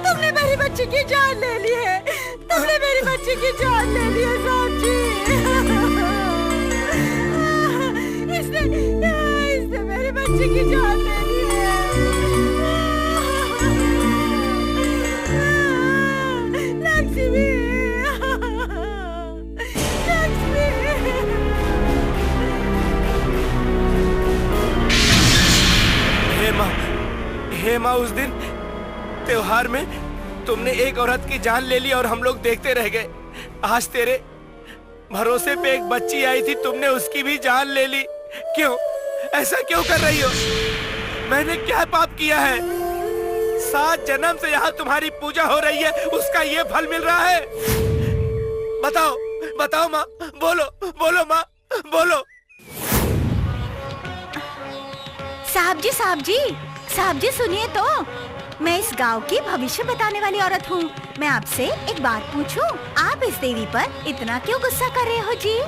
तुमने मेरी बच्ची की जान ले ली है, तुमने मेरी बच्ची की जान ले ली है साहब जी। इसने मेरी बच्ची की जान ले ली है। लक्ष्मी, हे माँ, उस दिन त्योहार में तुमने एक औरत की जान ले ली और हम लोग देखते रह गए। आज तेरे भरोसे पे एक बच्ची आई थी, तुमने उसकी भी जान ले ली। क्यों? ऐसा क्यों कर रही हो? मैंने क्या पाप किया है? 7 जन्म से यहाँ तुम्हारी पूजा हो रही है, उसका ये फल मिल रहा है? बताओ, बताओ माँ, बोलो, बोलो माँ, बोलो। साहब जी, साहब जी, साहब जी सुनिए तो, मैं इस गांव की भविष्य बताने वाली औरत हूँ। मैं आपसे एक बात पूछूं? आप इस देवी पर इतना क्यों गुस्सा कर रहे हो जी?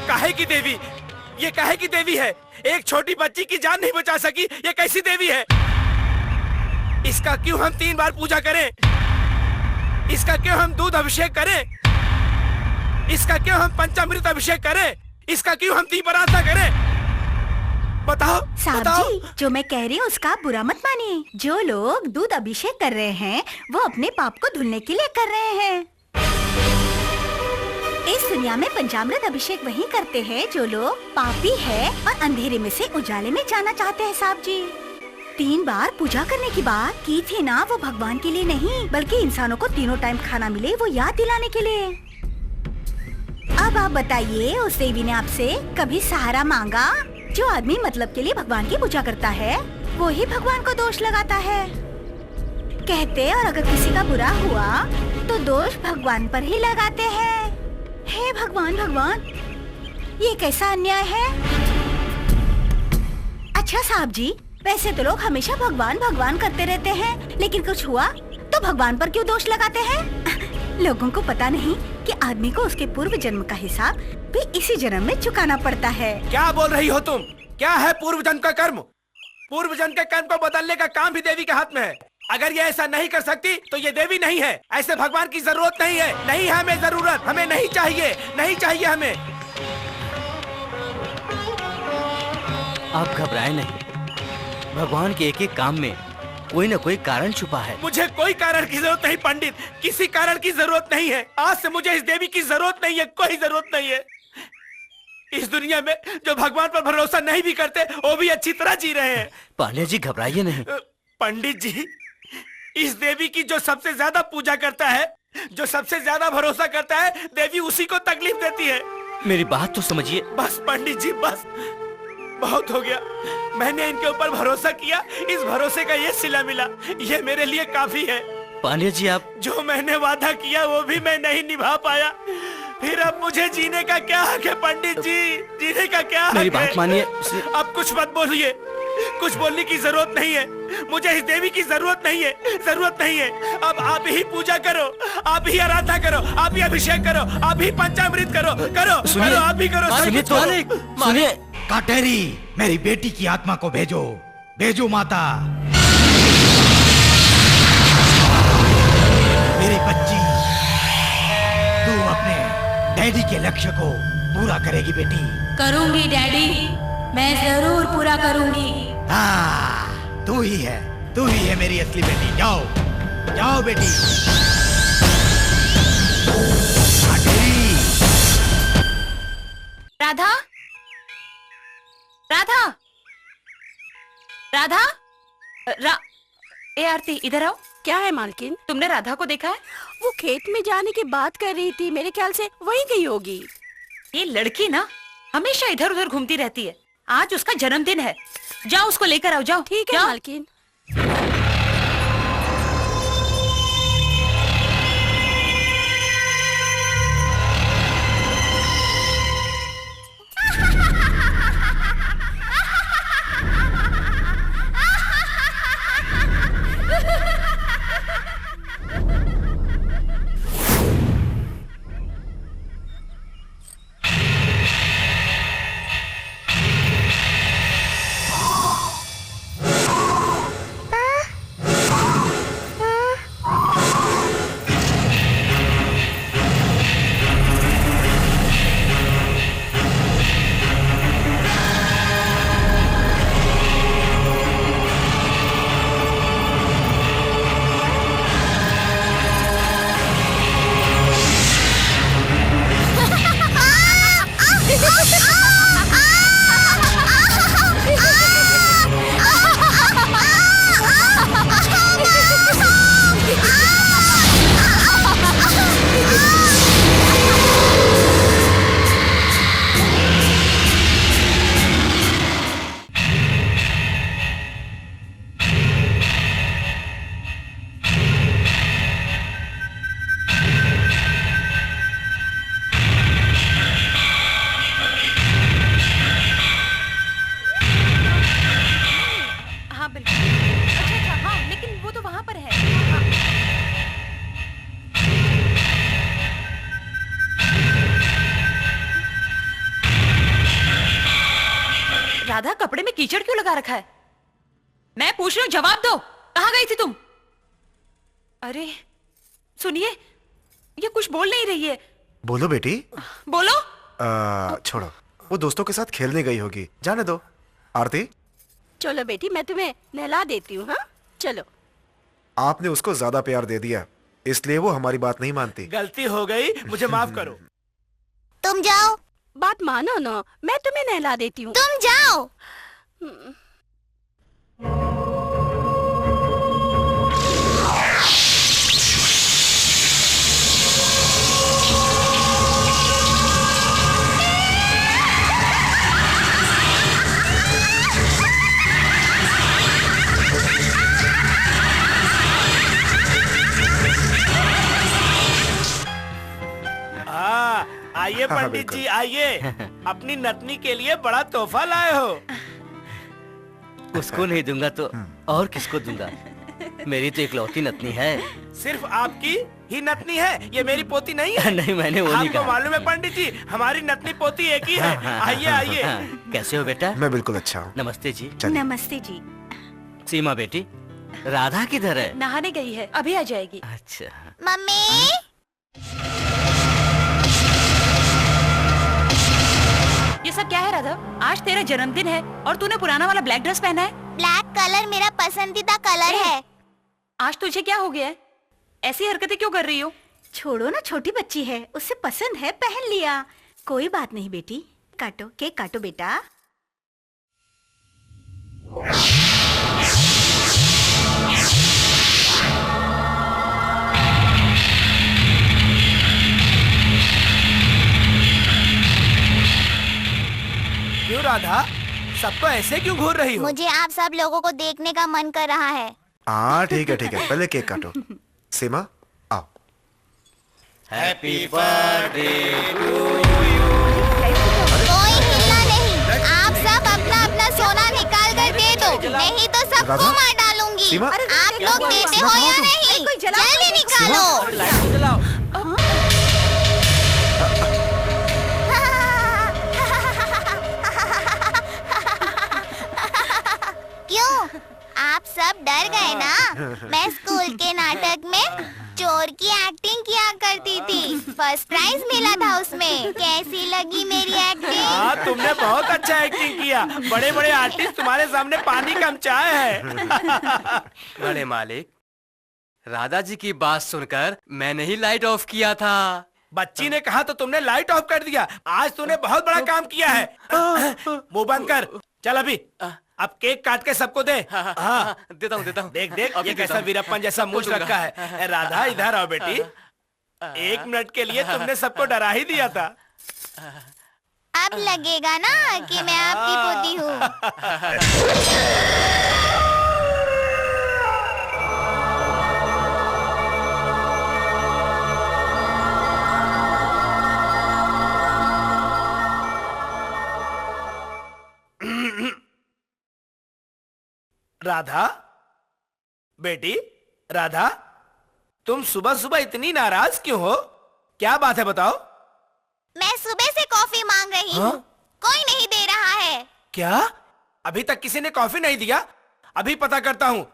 काहे की देवी? ये काहे की देवी है? एक छोटी बच्ची की जान नहीं बचा सकी, ये कैसी देवी है? इसका क्यों हम 3 बार पूजा करें? इसका क्यों हम दूध अभिषेक करें? इसका क्यों हम पंचामृत अभिषेक करें? इसका क्यों हम दीपाराधना करें? बताओ, साहब बताओ। जी, जो मैं कह रही हूँ उसका आप बुरा मत मानिए। जो लोग दूध अभिषेक कर रहे हैं वो अपने पाप को धुलने के लिए कर रहे हैं। इस दुनिया में पंचामृत अभिषेक वही करते हैं जो लोग पापी है और अंधेरे में से उजाले में जाना चाहते हैं। साहब जी, 3 बार पूजा करने की बात की थी ना, वो भगवान के लिए नहीं बल्कि इंसानों को तीनों टाइम खाना मिले वो याद दिलाने के लिए। अब आप बताइए, उस देवी ने आपसे कभी सहारा मांगा? जो आदमी मतलब के लिए भगवान की पूजा करता है वो ही भगवान को दोष लगाता है। कहते और अगर किसी का बुरा हुआ तो दोष भगवान पर ही लगाते हैं। हे भगवान, भगवान, ये कैसा अन्याय है? अच्छा साहब जी, वैसे तो लोग हमेशा भगवान भगवान करते रहते हैं, लेकिन कुछ हुआ तो भगवान पर क्यों दोष लगाते हैं? लोगों को पता नहीं कि आदमी को उसके पूर्व जन्म का हिसाब भी इसी जन्म में चुकाना पड़ता है। क्या बोल रही हो तुम? क्या है पूर्व जन्म का कर्म? पूर्व जन्म के कर्म को बदलने का काम भी देवी के हाथ में है। अगर ये ऐसा नहीं कर सकती तो ये देवी नहीं है। ऐसे भगवान की जरूरत नहीं है, नहीं है हमें जरूरत, हमें नहीं चाहिए, नहीं चाहिए हमें। आप घबराए नहीं, भगवान के एक एक काम में कोई न कोई कारण छुपा है। मुझे कोई कारण की जरूरत नहीं पंडित, किसी कारण की जरूरत नहीं है। आज से मुझे इस देवी की जरूरत नहीं है, कोई जरूरत नहीं है। इस दुनिया में जो भगवान पर भरोसा नहीं भी करते वो भी अच्छी तरह जी रहे हैं। पांडे जी घबराइए नहीं। पंडित जी, इस देवी की जो सबसे ज्यादा पूजा करता है, जो सबसे ज्यादा भरोसा करता है, देवी उसी को तकलीफ देती है। मेरी बात तो समझिए। बस पंडित जी, बस बहुत हो गया। मैंने इनके ऊपर भरोसा किया, इस भरोसे का ये सिला मिला, ये मेरे लिए काफी है। पांडे जी, आप जो मैंने वादा किया वो भी मैं नहीं निभा पाया, फिर अब मुझे जीने का क्या हक है पंडित जी? जीने का क्या हक है? मेरी बात मानिए। अब कुछ मत बोलिए, कुछ बोलने की जरूरत नहीं है। मुझे इस देवी की जरूरत नहीं है, जरूरत नहीं है। अब आप ही पूजा करो, आप ही आराधना करो, आप ही अभिषेक करो, आप ही पंचामृत करो, करो, सुनिए, करो, आप ही करो। सुनिए तो, सुनिए। काटेरी, मेरी बेटी की आत्मा को भेजो, भेजो माता। मेरी बच्ची, तू अपने डैडी के लक्ष्य को पूरा करेगी बेटी। करूंगी डैडी, मैं जरूर पूरा करूंगी। हाँ, तू ही है मेरी असली बेटी। जाओ, जाओ बेटी। काटेरी। राधा, राधा, राधा, ए आरती, इधर आओ। क्या है मालकिन? तुमने राधा को देखा है? वो खेत में जाने की बात कर रही थी, मेरे ख्याल से वहीं गई होगी। ये लड़की ना हमेशा इधर उधर घूमती रहती है। आज उसका जन्मदिन है, जाओ उसको लेकर आओ, जाओ। ठीक है मालकिन। तो वहाँ पर है। राधा, कपड़े में कीचड़ क्यों लगा रखा है? मैं पूछ रही हूँ, जवाब दो। कहाँ गई थी तुम? अरे सुनिए, ये कुछ बोल नहीं रही है। बोलो बेटी। बोलो। छोड़ो, वो दोस्तों के साथ खेलने गई होगी, जाने दो। आरती, चलो बेटी, मैं तुम्हें नहला देती हूँ। हाँ चलो। आपने उसको ज्यादा प्यार दे दिया, इसलिए वो हमारी बात नहीं मानती। गलती हो गई, मुझे माफ करो। तुम जाओ। बात मानो ना, मैं तुम्हें नहला देती हूँ। तुम जाओ। आइए पंडित जी, आइए। अपनी नतनी के लिए बड़ा तोहफा लाए हो। उसको नहीं दूंगा तो और किसको दूंगा? मेरी तो इकलौती नतनी है। सिर्फ आपकी ही नतनी है, ये मेरी पोती नहीं है। नहीं, मैंने वो नहीं आपको कहा। मालूम है पंडित जी, हमारी नतनी पोती एक ही है। आइए आइए। कैसे हो बेटा? मैं बिल्कुल अच्छा हूँ। नमस्ते जी। नमस्ते जी। सीमा बेटी, राधा किधर है? नहाने गई है, अभी आ जाएगी। अच्छा। मम्मी। ये सब क्या है राधा? आज तेरा जन्मदिन है और तूने पुराना वाला ब्लैक ड्रेस पहना है। ब्लैक कलर मेरा पसंदीदा कलर है। आज तुझे क्या हो गया है? ऐसी हरकतें क्यों कर रही हो? छोड़ो ना, छोटी बच्ची है, उसे पसंद है, पहन लिया। कोई बात नहीं बेटी, काटो, केक काटो बेटा। क्यों राधा, सबको ऐसे क्यों घूर रही हो? मुझे आप सब लोगों को देखने का मन कर रहा है। हाँ ठीक है ठीक है, पहले केक काटो। सीमा आओ। हैप्पी बर्थडे टू कोई हिलना नहीं। आप सब अपना अपना सोना निकाल कर दे दो, नहीं तो सबको राधा? मार डालूंगी। सीमा? आप लोग देते हो या नहीं? जल्दी निकालो। लाइट जलाओ। क्यों? आप सब डर गए ना? मैं स्कूल के नाटक में चोर की एक्टिंग किया करती थी। फर्स्ट प्राइज मिला था उसमें। कैसी लगी मेरी एक्टिंग? हाँ, तुमने बहुत अच्छा एक्टिंग किया। बड़े बड़े आर्टिस्ट तुम्हारे सामने पानी कम चाय है। बड़े मालिक, राधा जी की बात सुनकर मैंने ही लाइट ऑफ किया था। बच्ची ने कहा तो तुमने लाइट ऑफ कर दिया। आज तूने बहुत बड़ा काम किया है। मुंह बंद कर। चल अभी अब केक काट के सबको दे। हाँ देता हूँ। देख देख, अभी ये देता कैसा हूँ। वीरप्पन जैसा मूछ दूंगा। रखा है। राधा इधर आओ बेटी। 1 मिनट के लिए तुमने सबको डरा ही दिया था। अब लगेगा ना कि मैं आपकी पोती हूँ। राधा बेटी, राधा तुम सुबह सुबह इतनी नाराज क्यों हो? क्या बात है बताओ। मैं सुबह से कॉफी मांग रही हूँ, कोई नहीं दे रहा है। क्या? अभी तक किसी ने कॉफी नहीं दिया? अभी पता करता हूँ।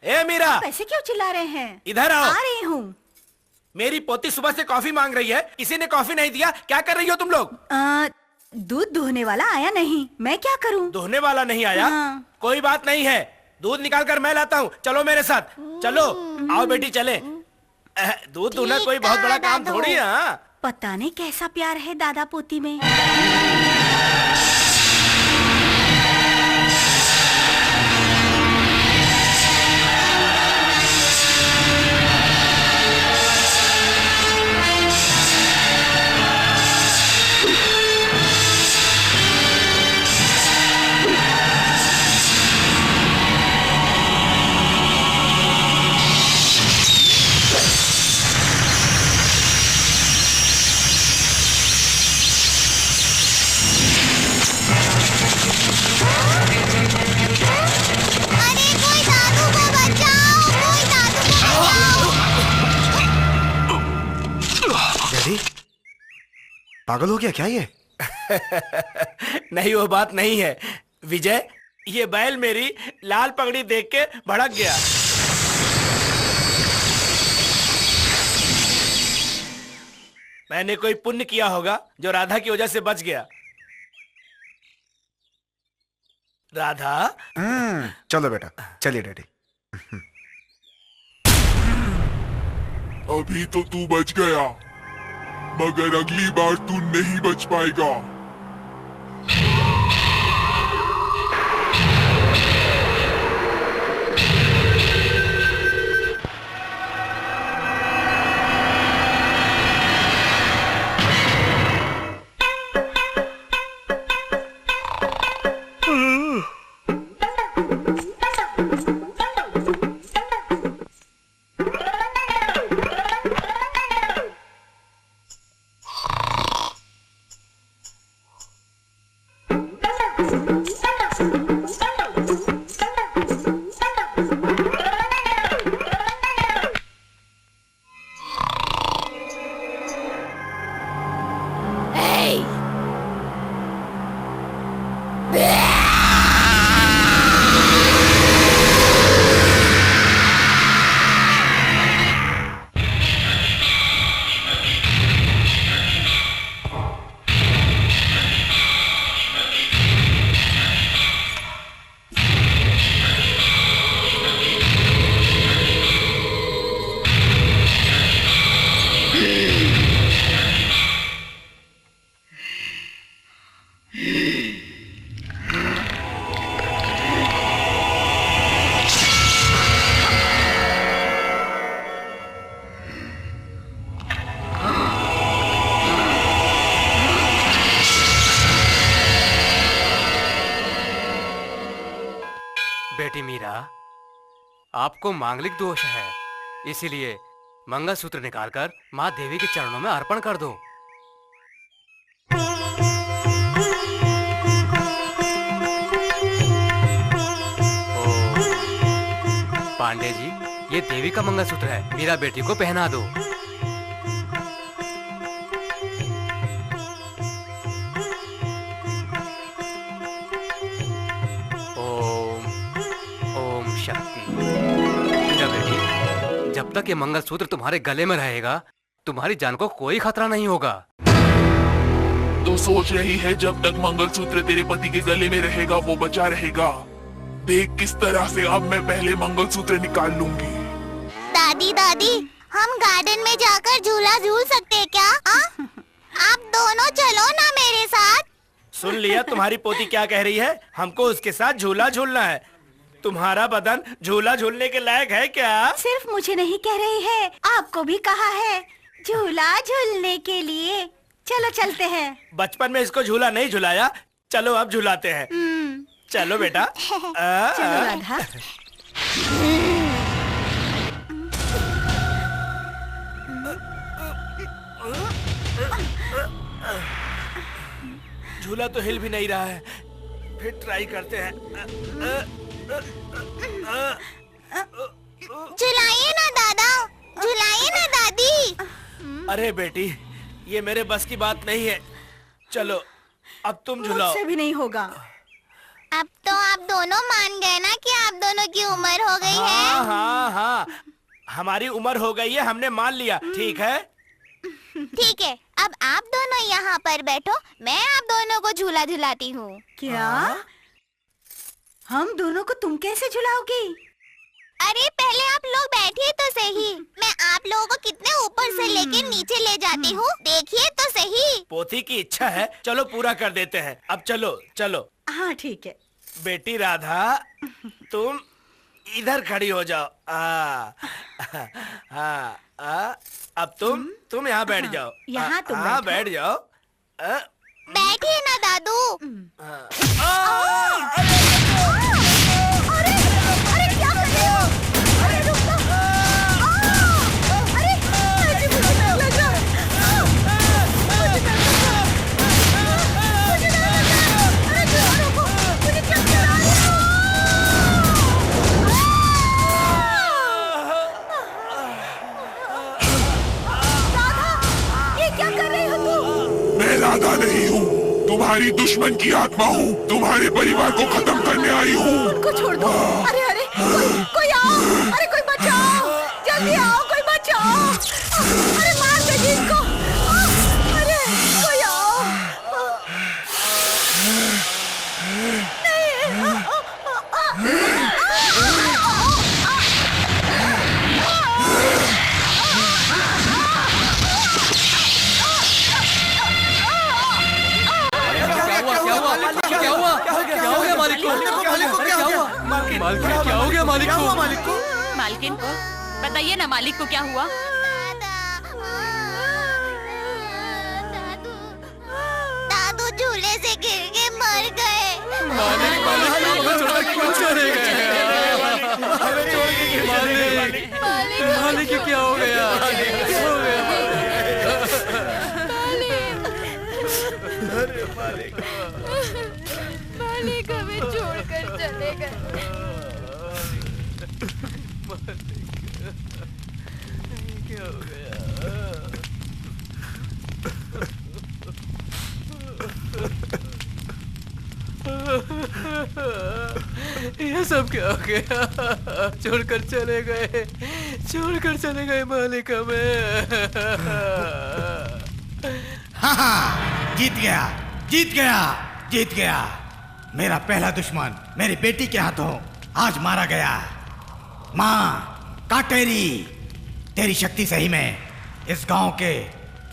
ए मीरा, आप ऐसे क्यों चिल्ला रहे हैं? इधर आओ। आ रही हूँ। मेरी पोती सुबह से कॉफी मांग रही है, किसी ने कॉफी नहीं दिया। क्या कर रही हो तुम लोग? दूध दुहने वाला आया नहीं, मैं क्या करूँ? दुहने वाला नहीं आया? हाँ। कोई बात नहीं है, दूध निकाल कर मैं लाता हूँ। चलो मेरे साथ, चलो। आओ बेटी चले। दूध दुहना कोई बहुत बड़ा काम थोड़ी है। हाँ? पता नहीं कैसा प्यार है दादा पोती में। पागल हो गया क्या ये? नहीं, वो बात नहीं है विजय। ये बैल मेरी लाल पगड़ी देख के भड़क गया। मैंने कोई पुण्य किया होगा जो राधा की वजह से बच गया। राधा। चलो बेटा, चलिए डैडी। अभी तो तू बच गया, मगर अगली बार तू नहीं बच पाएगा। बेटी मीरा, आपको मांगलिक दोष है, इसीलिए मंगलसूत्र निकालकर माँ देवी के चरणों में अर्पण कर दो। पांडे जी, ये देवी का मंगलसूत्र है, मीरा बेटी को पहना दो। जब तक ये मंगलसूत्र तुम्हारे गले में रहेगा, तुम्हारी जान को कोई खतरा नहीं होगा। तो सोच रही है जब तक मंगलसूत्र तेरे पति के गले में रहेगा वो बचा रहेगा। देख किस तरह से अब मैं पहले मंगलसूत्र निकाल लूंगी। दादी दादी, हम गार्डन में जाकर झूला झूल सकते हैं क्या? आप दोनों चलो ना मेरे साथ। सुन लिया तुम्हारी पोती क्या कह रही है? हमको उसके साथ झूला झूलना है। तुम्हारा बदन झूला झूलने के लायक है क्या? सिर्फ मुझे नहीं कह रही है, आपको भी कहा है झूला झूलने के लिए। चलो चलते हैं। बचपन में इसको झूला नहीं झुलाया, चलो अब झुलाते हैं। चलो बेटा। चलो राधा। झूला तो हिल भी नहीं रहा है, फिर ट्राई करते हैं। झुलाइए ना दादा, झुलाइए ना दादी। अरे बेटी, ये मेरे बस की बात नहीं है। चलो अब तुम झुलाओ। मुझसे भी नहीं होगा। अब तो आप दोनों मान गए ना कि आप दोनों की उम्र हो गई है। हाँ हाँ, हमारी उम्र हो गई है, हमने मान लिया। ठीक है ठीक है, अब आप दोनों यहाँ पर बैठो, मैं आप दोनों को झूला झुलाती हूँ। क्या? हम दोनों को तुम कैसे झुलाओगी? अरे पहले आप लोग बैठिए तो सही, मैं आप लोगों को कितने ऊपर से लेके नीचे ले जाती हूँ, देखिए तो सही। पोती की इच्छा है, चलो पूरा कर देते हैं। अब चलो चलो। हाँ ठीक है। बेटी राधा, तुम इधर खड़ी हो जाओ। अब तुम यहाँ बैठ जाओ। यहाँ तुम हाँ बैठ जाओ। बैठिए ना दादू। अरे क्या कर रहे हो? अरे रुक तो। अरे मुझे डर लग रहा है। मुझे डर लग रहा है। मुझे डर लग रहा है। अरे क्यों रुको? मुझे क्या करा रहे हो? राधा, ये क्या कर रही हो तुम? मैं तुम्हारी दुश्मन की आत्मा हूँ, तुम्हारे परिवार को खत्म करने आई हूँ। उनको छोड़ दो। अरे अरे कोई आओ, अरे कोई बचाओ, जल्दी आओ, कोई बचाओ। अरे मार दे जी इनको। अरे कोई आओ। मालकिन बताइए ना, मालिक को क्या हुआ? दादू झूले से गिर के मर गए। मालिक क्या हो गया? मालिक हमें छोड़कर चले गए। क्या हो गया? ये सब क्या हो गया? छोड़कर चले गए, छोड़कर चले गए मालिक हमें। हाँ, जीत गया, जीत गया, जीत गया। मेरा पहला दुश्मन मेरी बेटी के हाथों आज मारा गया। माँ काटेरी, तेरी शक्ति से ही मैं इस गांव के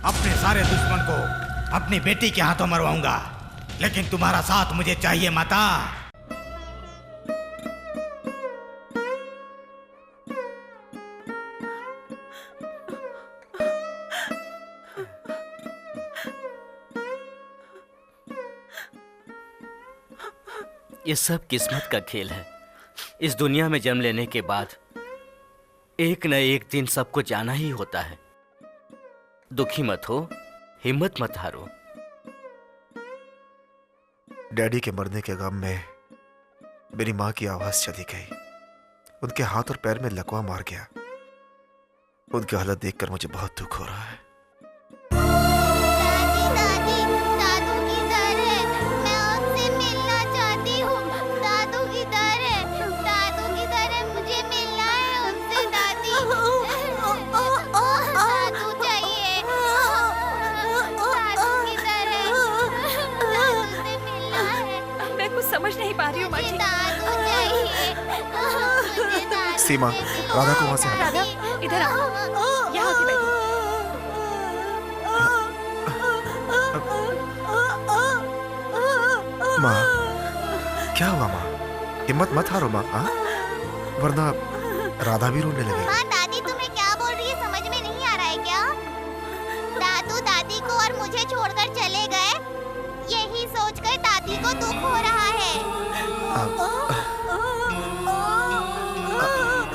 अपने सारे दुश्मन को अपनी बेटी के हाथों मरवाऊंगा, लेकिन तुम्हारा साथ मुझे चाहिए माता। ये सब किस्मत का खेल है। इस दुनिया में जन्म लेने के बाद एक न एक दिन सबको जाना ही होता है। दुखी मत हो, हिम्मत मत हारो। डैडी के मरने के गम में मेरी माँ की आवाज चली गई। उनके हाथ और पैर में लकवा मार गया। उनकी हालत देखकर मुझे बहुत दुख हो रहा है। समझ नहीं पा रही हूँ माँ जी। सीमा, राधा को वहां से हटा। राधा, इधर आओ, यहाँ आके बैठो। माँ, क्या हुआ माँ? हिम्मत मत हारो माँ, हाँ? वरना राधा भी रोने लगेगी। माँ, दादी तुम्हें क्या बोल रही है समझ में नहीं आ रहा है क्या? दादू दादी को और मुझे छोड़कर चले गए, यही सोचकर दादी को दुख हो रहा है।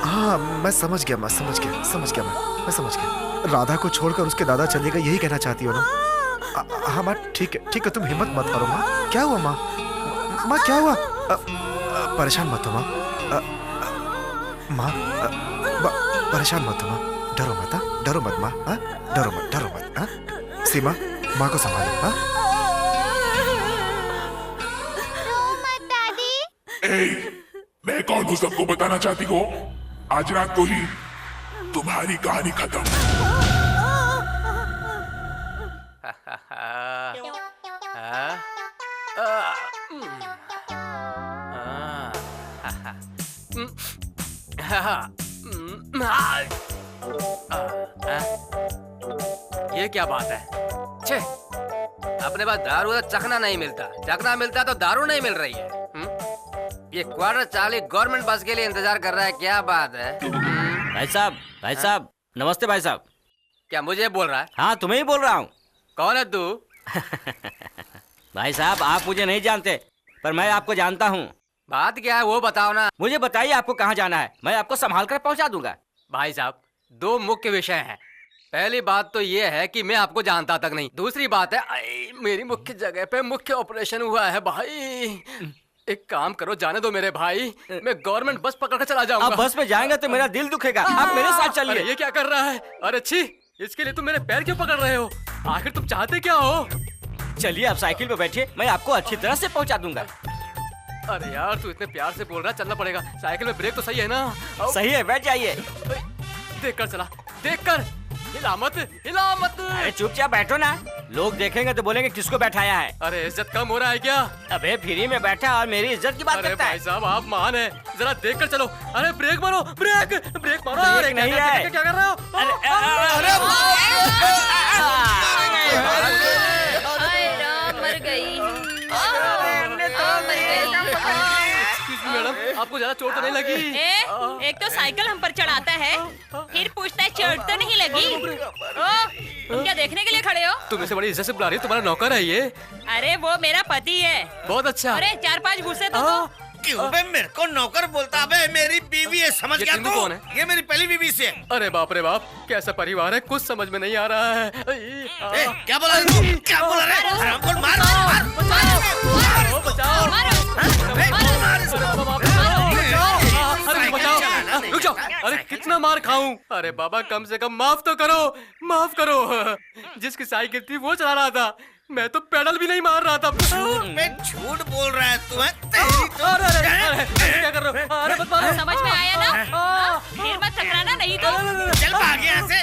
हाँ, मैं समझ गया, मैं समझ गया। राधा को छोड़कर उसके दादा चले गए, यही कहना चाहती हो ना? हाँ माँ, ठीक है, तुम हिम्मत मत करो माँ। क्या हुआ माँ? माँ क्या हुआ? परेशान मत हो माँ। माँ, परेशान मत हो माँ। डरो मत माँ। डरो मत। सीमा, माँ को संभालो। हाँ? मैं कौन हूँ सबको बताना चाहती हो? आज रात को ही तुम्हारी कहानी खत्म। ये क्या बात है? छे, अपने पास दारू का चखना नहीं मिलता, चखना मिलता तो दारू नहीं मिल रही है। ये क्वार्टर चाली गवर्नमेंट बस के लिए इंतजार कर रहा है, क्या बात है? भाई साहब, नमस्ते भाई साहब। क्या मुझे बोल रहा है? हाँ, तुम्हें ही बोल रहा हूँ। कौन है तू? भाई साहब, आप मुझे नहीं जानते, पर मैं आपको जानता हूँ। बात क्या है वो बताओ ना। मुझे बताइए आपको कहाँ जाना है, मैं आपको संभाल कर पहुँचा दूंगा। भाई साहब, दो मुख्य विषय हैं। पहली बात तो ये है कि मैं आपको जानता तक नहीं। दूसरी बात है, मेरी मुख्य जगह पे मुख्य ऑपरेशन हुआ है भाई। एक काम करो, जाने दो मेरे भाई, मैं गवर्नमेंट बस पकड़ कर चला जाऊंगा। आप बस में जाएंगे तो मेरा दिल दुखेगा, आप मेरे साथ चलिए। अरे ये क्या कर रहा है? अरे छी, इसके लिए तुम मेरे पैर क्यों पकड़ रहे हो? आखिर तुम चाहते क्या हो? चलिए आप साइकिल पे बैठिए, मैं आपको अच्छी तरह से पहुंचा दूंगा। अरे यार तू इतने प्यार से बोल रहा है, चलना पड़ेगा। साइकिल में ब्रेक तो सही है ना? सही है, बैठ जाइए। देख कर चला, देख कर, हिला मत, हिला मत। अरे चुपचाप बैठो ना, लोग देखेंगे तो बोलेंगे किसको बैठाया है। अरे इज्जत कम हो रहा है क्या? अबे फ्री में बैठा और मेरी इज्जत की बात अरे करता है। भाई साहब आप महान है, जरा देख कर चलो। अरे ब्रेक मारो, ब्रेक ब्रेक मारो। ब्रेक अरे नहीं है। क्या कर रहे हो? मर गई। मैडम आपको ज्यादा चोट तो नहीं लगी? एक तो साइकिल हम पर चढ़ाता है, फिर पूछता है चोट तो नहीं लगी। तुम क्या देखने के लिए खड़े हो? तुम इसे बड़ी इज्जत से बुला रही हो, तुम्हारा नौकर है ये। अरे वो मेरा पति है। बहुत अच्छा। अरे 4-5 घुसे तो दो। क्यों बे मेरे को नौकर बोलता? बे मेरी बीवी है, समझ गया तू? कौन है? ये मेरी पहली बीवी से। अरे बाप रे बाप, कैसा परिवार है, कुछ समझ में नहीं आ रहा है। क्या बोला तू? क्या बोला रे? मार मार मार बचाओ। रुक जाओ। अरे कितना मार खाऊं? अरे बाबा कम से कम माफ तो करो, माफ करो। जिसकी साइकिल थी वो चला रहा था, मैं तो पेडल भी नहीं मार रहा था। झूठ बोल रहा है तू? क्या कर रहे हो? अरे मत मारो। समझ में आया ना? फिर मत टकराना नहीं तो। चल भाग यहाँ से।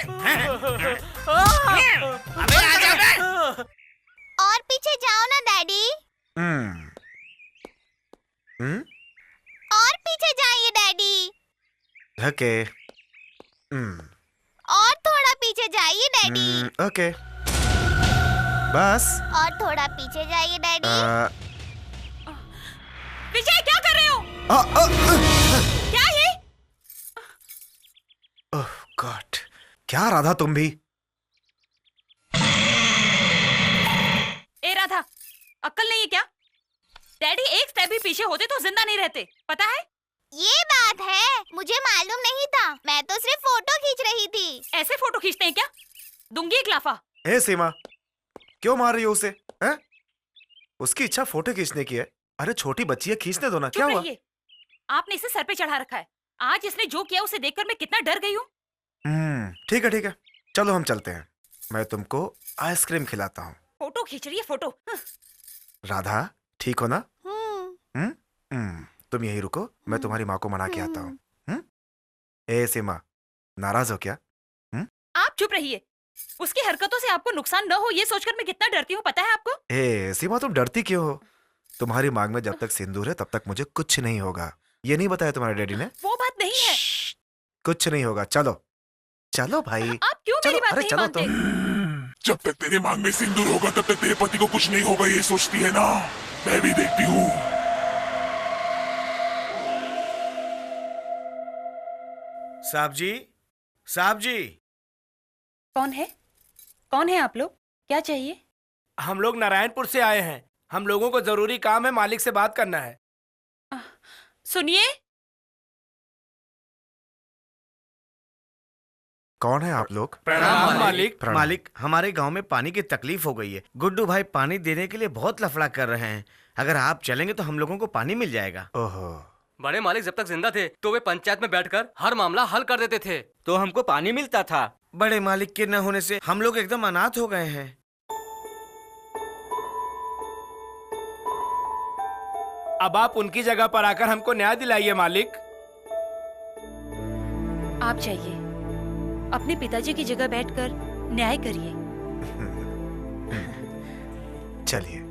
अबे आ जा बे। और पीछे जाओ ना डैडी। और पीछे जाइए डैडी। ओके। और थोड़ा पीछे जाइए डैडी। ओके। बस। और थोड़ा पीछे जाइए डैडी। विजय क्या कर रहे हो? क्या ये? ओह गॉड, क्या राधा तुम भी? ए राधा, अक्ल नहीं है क्या? डैडी एक स्टेप भी पीछे होते तो जिंदा नहीं रहते, पता है? ये बात है, मुझे मालूम नहीं था। मैं तो सिर्फ फोटो खींच रही थी। ऐसे फोटो खींचते हैं क्या? दूंगी एक लाफा। ए सीमा, क्यों मार रही हो उसे? हैं? उसकी इच्छा फोटो खींचने की है। अरे छोटी बच्ची है, खींचने दो ना। क्या हुआ? आपने इसे सर पे चढ़ा रखा है। आज इसने जो किया उसे देखकर मैं कितना डर गई हूँ। ठीक है ठीक है, चलो हम चलते हैं। मैं तुमको आइसक्रीम खिलाता हूँ। फोटो खींच रही है फोटो। राधा ठीक हो ना? तुम यहीं रुको, मैं तुम्हारी माँ को मना के आता हूँ। ए सीमा, नाराज हो क्या? आप चुप रहिए। उसकी हरकतों से आपको नुकसान न हो ये सोचकर मैं कितना डरती हूँ, पता है आपको? ए सीमा, तुम डरती क्यों हो? तुम्हारी मांग में जब तक सिंदूर है तब तक मुझे कुछ नहीं होगा। ये नहीं बताया तुम्हारे डैडी ने? वो बात नहीं है। कुछ नहीं होगा। चलो चलो भाई। आप क्यों मेरी बात नहीं मानते? जब तक तेरे मांग में सिंदूर होगा तब तक तेरे पति को कुछ नहीं होगा, ये सोचती है ना? मैं भी देखती हूँ। साहब जी, साहब जी। कौन है? कौन है आप लोग? क्या चाहिए? हम लोग नारायणपुर से आए हैं। हम लोगों को जरूरी काम है, मालिक से बात करना है। सुनिए। कौन है आप लोग? प्रणाम मालिक। मालिक, हमारे गांव में पानी की तकलीफ हो गई है। गुड्डू भाई पानी देने के लिए बहुत लफड़ा कर रहे हैं। अगर आप चलेंगे तो हम लोगों को पानी मिल जाएगा। ओहो। बड़े मालिक जब तक जिंदा थे तो वे पंचायत में बैठकर हर मामला हल कर देते थे, तो हमको पानी मिलता था। बड़े मालिक के न होने से हम लोग एकदम अनाथ हो गए हैं। अब आप उनकी जगह पर आकर हमको न्याय दिलाइए मालिक। आप जाइए, अपने पिताजी की जगह बैठकर न्याय करिए। चलिए।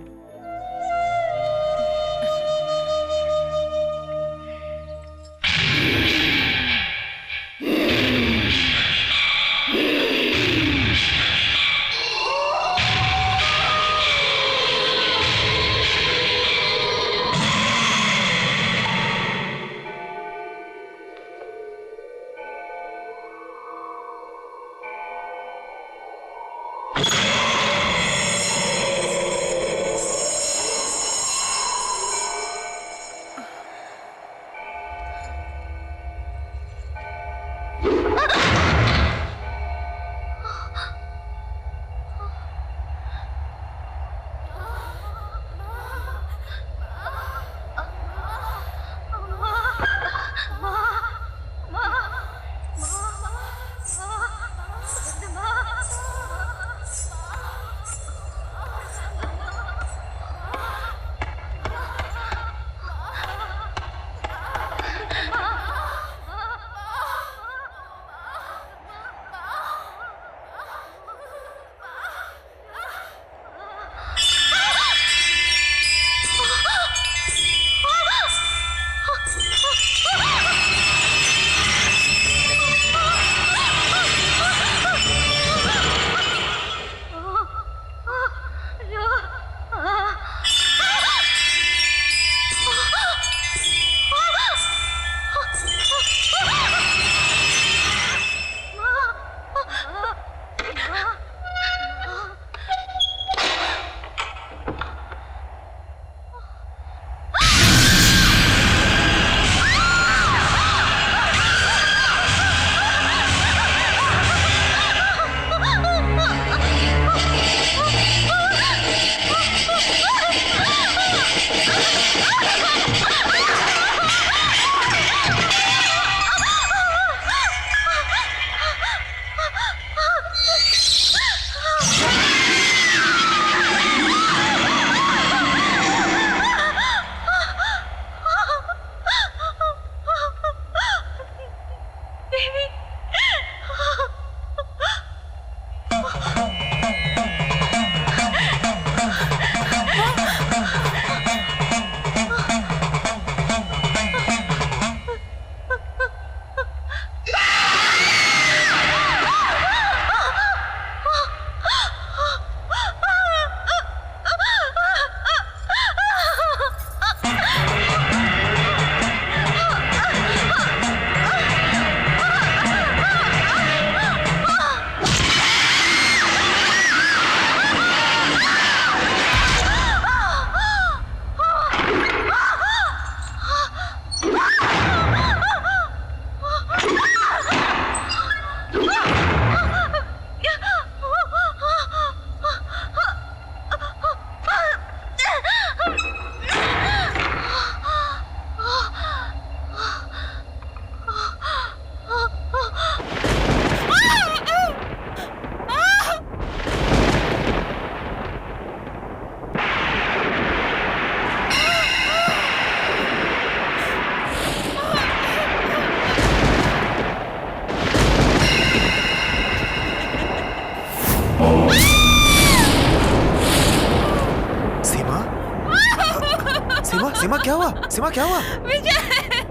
क्या हुआ? सीमा क्या हुआ? विजय,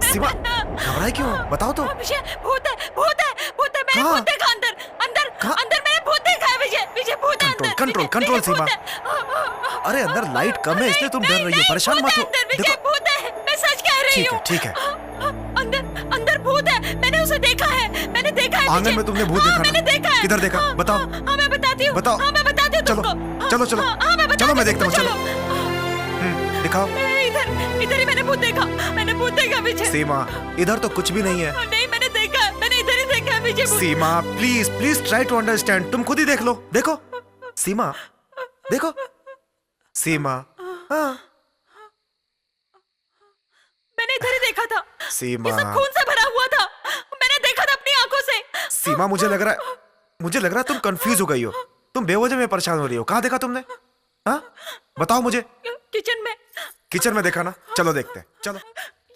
सीमा घबराई क्यों? बताओ तो। विजय, भूत है, भूत है, भूत है, मैंने कहाँ? भूत देखा अंदर, अंदर, कहाँ? अंदर मैंने भूत देखा है विजय, विजय भूत है अंदर। कंट्रोल, विजय, कंट्रोल विजय, भूत सीमा। है। अरे अंदर लाइट कम है इसलिए तुम डर रही हो, परेशान मत हो। अंदर विजय भूत है, मैं सच कह रही ठीक हूँ। है, ठीक है। अंदर, अंदर भूत है, मैंने उसे देखा है, मैंने देखा है। आंगन में तुमने भूत देखा ना? मैंने देखा है। किधर देखा? बताओ। हाँ मैं बताती हूँ। बताओ। हाँ मैं बताती हूँ चलो, तुमको। चलो, चलो। हाँ मैं बताती चलो, मैं हूँ देखता हूँ, तुमको, चलो। दिखाओ। इधर, इधर ही मैंने भूत देखा, मैंने भूत देखा विजय। सीमा इधर तो कुछ भी नहीं है। नहीं मैंने देखा, मैंने इधर ही देखा है विजय भूत। Seema please please try to understand. तुम खुद ही देख लो। देखो सीमा, देखो सीमा। हाँ मैंने इधर ही देखा था। सीमा। ये सब खून से भरा हुआ था, मैंने देखा था अपनी आंखों से। सीमा मुझे लग रहा है तुम कंफ्यूज हो गई हो। तुम बेवजह में परेशान हो रही हो। कहाँ देखा तुमने? हाँ बताओ मुझे। किचन में। किचन में देखा ना? चलो देखते हैं, चलो।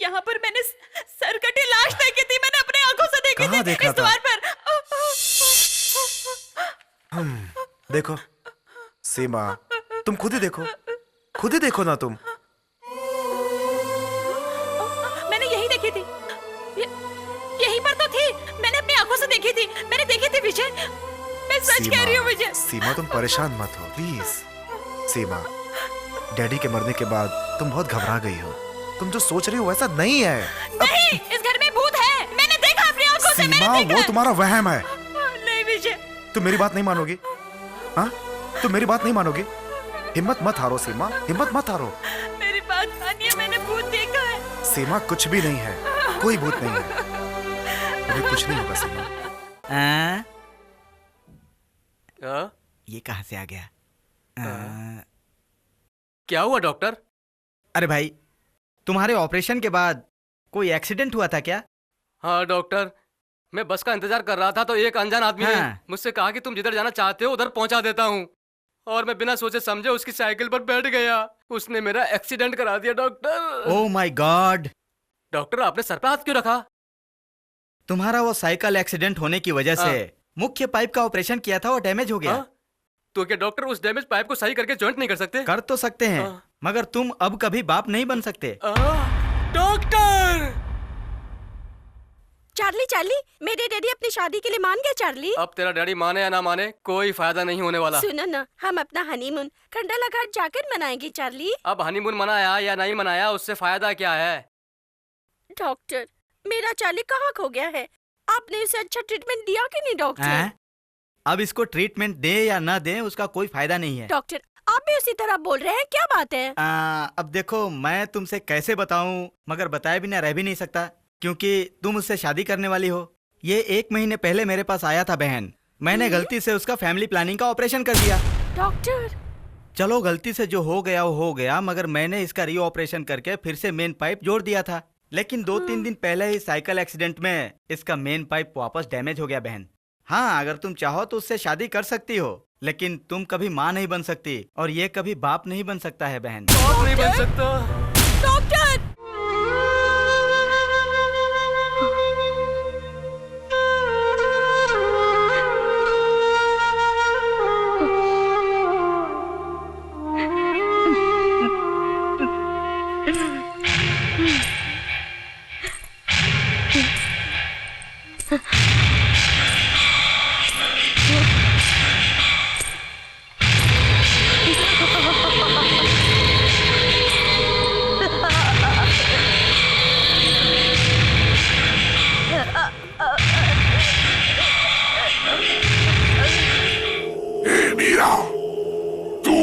यहाँ पर मैंने सरकटी लाश देखी थी, मैंने अपनी आंखों से देखी कहाँ थी, देखा इस था? द्वार पर। देखो सीमा, तुम खुद ही देखो, खुद ही देखो ना तुम। मैंने यही देखी थी, यहीं पर तो थी, मैंने अपनी आंखों से देखी थी, मैंने देखी थी विजय, मैं सच कह रही हूँ विजय। सीमा तुम परेशान मत हो प्लीज। सीमा डैडी के मरने के बाद तुम बहुत घबरा गई हो। तुम जो सोच रही हो वैसा नहीं है। नहीं, इस घर में भूत है, मैंने देखा अपनी आंखों से, सीमा मैंने देखा। वो तुम्हारा वहम है। नहीं विजय। तुम मेरी बात नहीं मानोगी? हाँ तुम मेरी बात नहीं मानोगी? हिम्मत मत हारो सीमा, हिम्मत मत हारो। मेरी बात मानिए, मैंने भूत देखा है। सीमा कुछ भी नहीं है, कोई भूत नहीं है, तुम्हें कुछ नहीं होगा सीमा। ये कहाँ से आ गया? क्या हुआ डॉक्टर? अरे भाई, तुम्हारे ऑपरेशन के बाद कोई एक्सीडेंट हुआ था क्या? हाँ डॉक्टर, मैं बस का इंतजार कर रहा था तो एक अनजान आदमी ने हाँ। मुझसे कहा कि तुम जिधर जाना चाहते हो उधर पहुंचा देता हूँ, और मैं बिना सोचे समझे उसकी साइकिल पर बैठ गया। उसने मेरा एक्सीडेंट करा दिया doctor. Oh my God. Doctor आपने सर पे हाथ क्यों रखा? तुम्हारा वो साइकिल एक्सीडेंट होने की वजह से मुख्य पाइप का ऑपरेशन किया था, वो डैमेज हो गया। तो क्या डॉक्टर उस डैमेज पाइप को सही करके जॉइंट नहीं कर सकते? कर तो सकते हैं, मगर तुम अब कभी बाप नहीं बन सकते। डॉक्टर! चार्ली, चार्ली, मेरे डैडी अपनी शादी के लिए मान गए चार्ली। अब तेरा डैडी माने या ना माने कोई फायदा नहीं होने वाला। सुनो ना, हम अपना हनीमून खंडाला घाट जाकर मनाएंगे चार्ली। अब हनीमून मनाया या नहीं मनाया उससे फायदा क्या है? डॉक्टर, मेरा चार्ली कहाँ खो गया है? आपने उसे अच्छा ट्रीटमेंट दिया कि नहीं डॉक्टर? अब इसको ट्रीटमेंट दे या ना दे उसका कोई फायदा नहीं है। डॉक्टर, आप भी उसी तरह बोल रहे हैं, क्या बात है? अब देखो, मैं तुमसे कैसे बताऊं, मगर बताए बिना रह भी नहीं सकता, क्योंकि तुम उससे शादी करने वाली हो। ये 1 महीने पहले मेरे पास आया था बहन, मैंने गलती से उसका फैमिली प्लानिंग का ऑपरेशन कर दिया। डॉक्टर, चलो गलती से जो हो गया वो हो गया, मगर मैंने इसका री ऑपरेशन करके फिर से मेन पाइप जोड़ दिया था। लेकिन 2-3 दिन पहले ही साइकिल एक्सीडेंट में इसका मेन पाइप वापस डैमेज हो गया बहन। हाँ, अगर तुम चाहो तो उससे शादी कर सकती हो, लेकिन तुम कभी माँ नहीं बन सकती, और ये कभी बाप नहीं बन सकता है बहन। बाप नहीं बन सकता? डॉक्टर!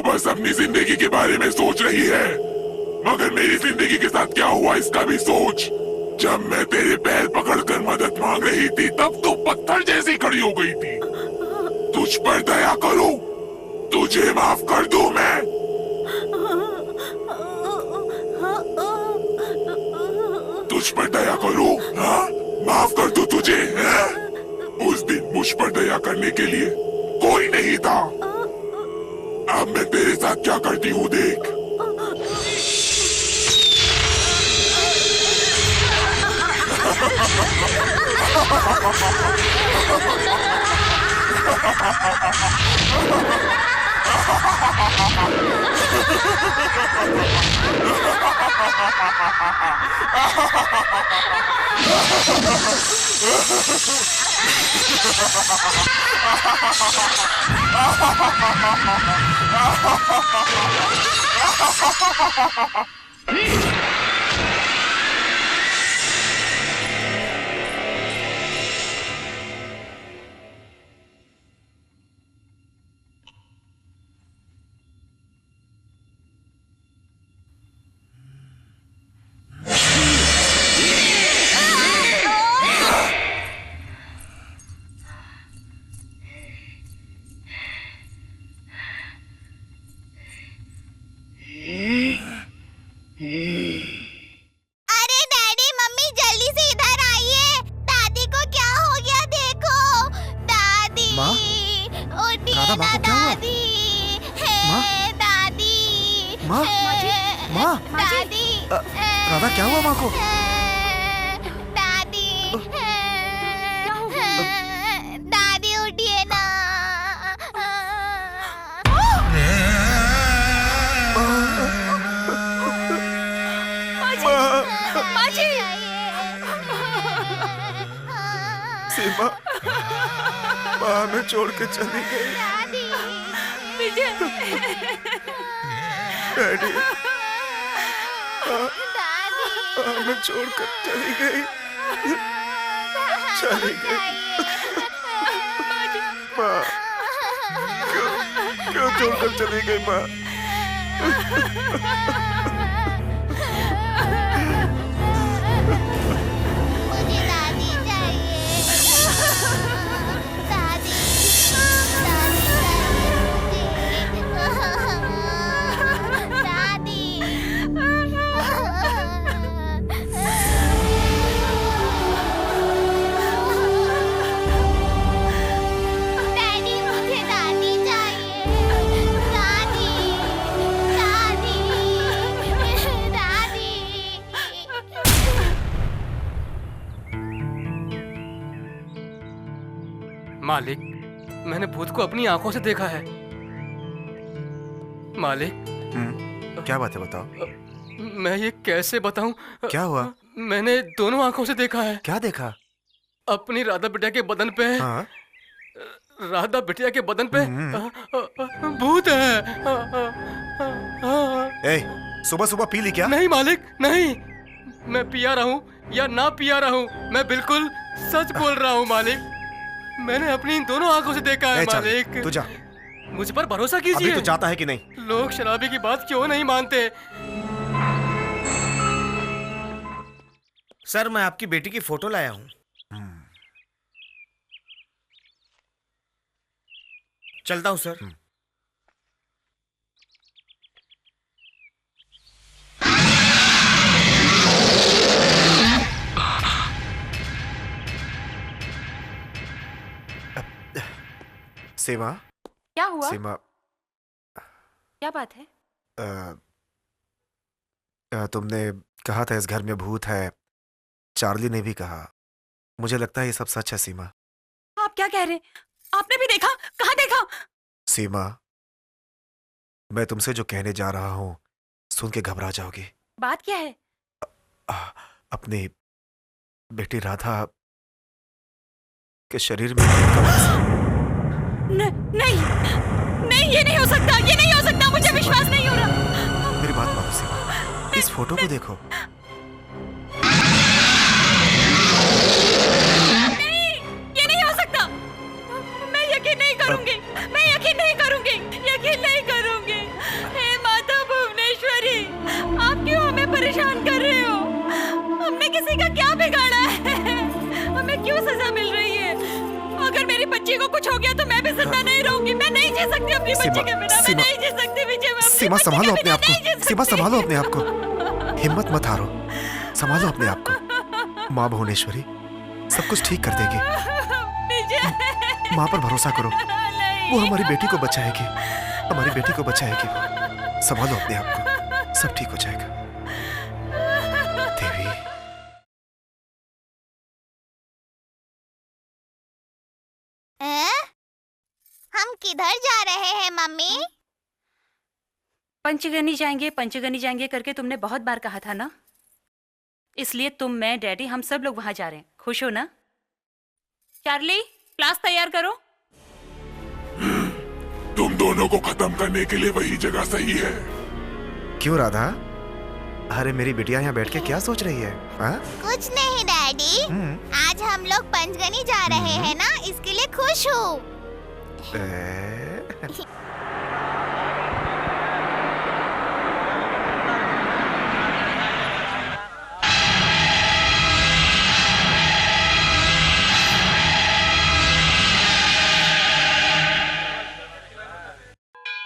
बस अपनी जिंदगी के बारे में सोच रही है, मगर मेरी जिंदगी के साथ क्या हुआ इसका भी सोच। जब मैं तेरे पैर पकड़कर मदद मांग रही थी तब तो पत्थर जैसी खड़ी हो गई थी। तुझ पर दया करूं, तुझे माफ कर दूं मैं। तुझ पर दया करूं, हाँ? माफ कर दूं तुझे, हाँ? उस दिन मुझ पर दया करने के लिए कोई नहीं था। अब मैं तेरे साथ क्या करती हूँ देख। अरे डैडी मम्मी जल्दी से इधर आइए। दादी को क्या हो गया देखो। दादी माँ? उठिए राधा, माँ ना को क्या हुआ? दादी। माँ? दादी माँ? माँ? दादी राधा क्या हुआ माँ को? दादी दादी उठिए ना। सीमा, माँ हमें छोड़ के चली गई। डैडी, हमें छोड़कर चली गई। चली गई। माँ, क्यों छोड़कर चली गई माँ? मुझे दादी चाहिए। दादी डैडी मुझे दादी चाहिए। दादी दादी मालिक, मैंने भूत को अपनी आंखों से देखा है। मालिक, क्या बात है बताओ? मैं ये कैसे बताऊं? क्या हुआ? मैंने दोनों आंखों से देखा है। क्या देखा? अपनी राधा बिटिया के बदन पे हाँ? राधा बिटिया के बदन पे भूत है। ए, सुबह सुबह पी ली क्या? नहीं मालिक, नहीं। मैं पिया रहा हूँ या ना पिया रहा हूँ, मैं बिल्कुल सच बोल रहा हूँ मालिक। मैंने अपनी इन दोनों आंखों से देखा है मालिक। तू जा। मुझ पर भरोसा कीजिए। अभी तू जाता है कि नहीं? लोग शराबी की बात क्यों नहीं मानते? सर, मैं आपकी बेटी की फोटो लाया हूँ। चलता हूँ सर। सीमा, क्या हुआ? सीमा, क्या बात है? तुमने कहा था इस घर में भूत है। चार्ली ने भी कहा। मुझे लगता है ये सब सच है सीमा। आप क्या कह रहे हैं? आपने भी देखा? कहाँ देखा? सीमा, मैं तुमसे जो कहने जा रहा हूँ सुन के घबरा जाओगी। बात क्या है? अपनी बेटी राधा के शरीर में नहीं, नहीं, ये नहीं हो सकता, ये नहीं हो सकता, मुझे विश्वास नहीं हो रहा। मेरी बात मानो सीमा, इस फोटो को देखो। नहीं, ये नहीं हो सकता। मैं यकीन नहीं करूंगी, मैं यकीन नहीं करूंगी, यकीन नहीं करूंगी। हे माता भुवनेश्वरी, आप क्यों हमें परेशान कर रहे हो? हमने किसी का क्या बिगाड़ा है? हमें क्यों सजा मिल रही है? अगर मेरी बच्ची को कुछ हो गया तो मैं भी जिंदा नहीं रहूंगी। मैं नहीं जी सकती अपनी बच्ची के बिना। मैं नहीं जी सकती विजय। मैं सीमा संभालो अपने आप को। सीमा संभालो अपने आप को। हिम्मत मत हारो, संभालो अपने आप को। माँ भुवनेश्वरी सब कुछ ठीक कर देगी। माँ पर भरोसा करो, वो हमारी बेटी को बचाएगी, हमारी बेटी को बचाएगी। संभालो अपने आप को, सब ठीक हो जाएगा। देवी, हम किधर जा रहे हैं मम्मी? पंचगनी जाएंगे करके तुमने बहुत बार कहा था ना, इसलिए तुम, मैं, डैडी, हम सब लोग वहां जा रहे हैं। खुश हो ना? चार्ली, क्लास तैयार करो। तुम दोनों को खत्म करने के लिए वही जगह सही है। क्यों राधा? अरे मेरी बिटिया यहाँ बैठ के क्या सोच रही है? कुछ नहीं डैडी, आज हम लोग पंचगनी जा रहे हैं ना, इसके लिए खुश हूँ।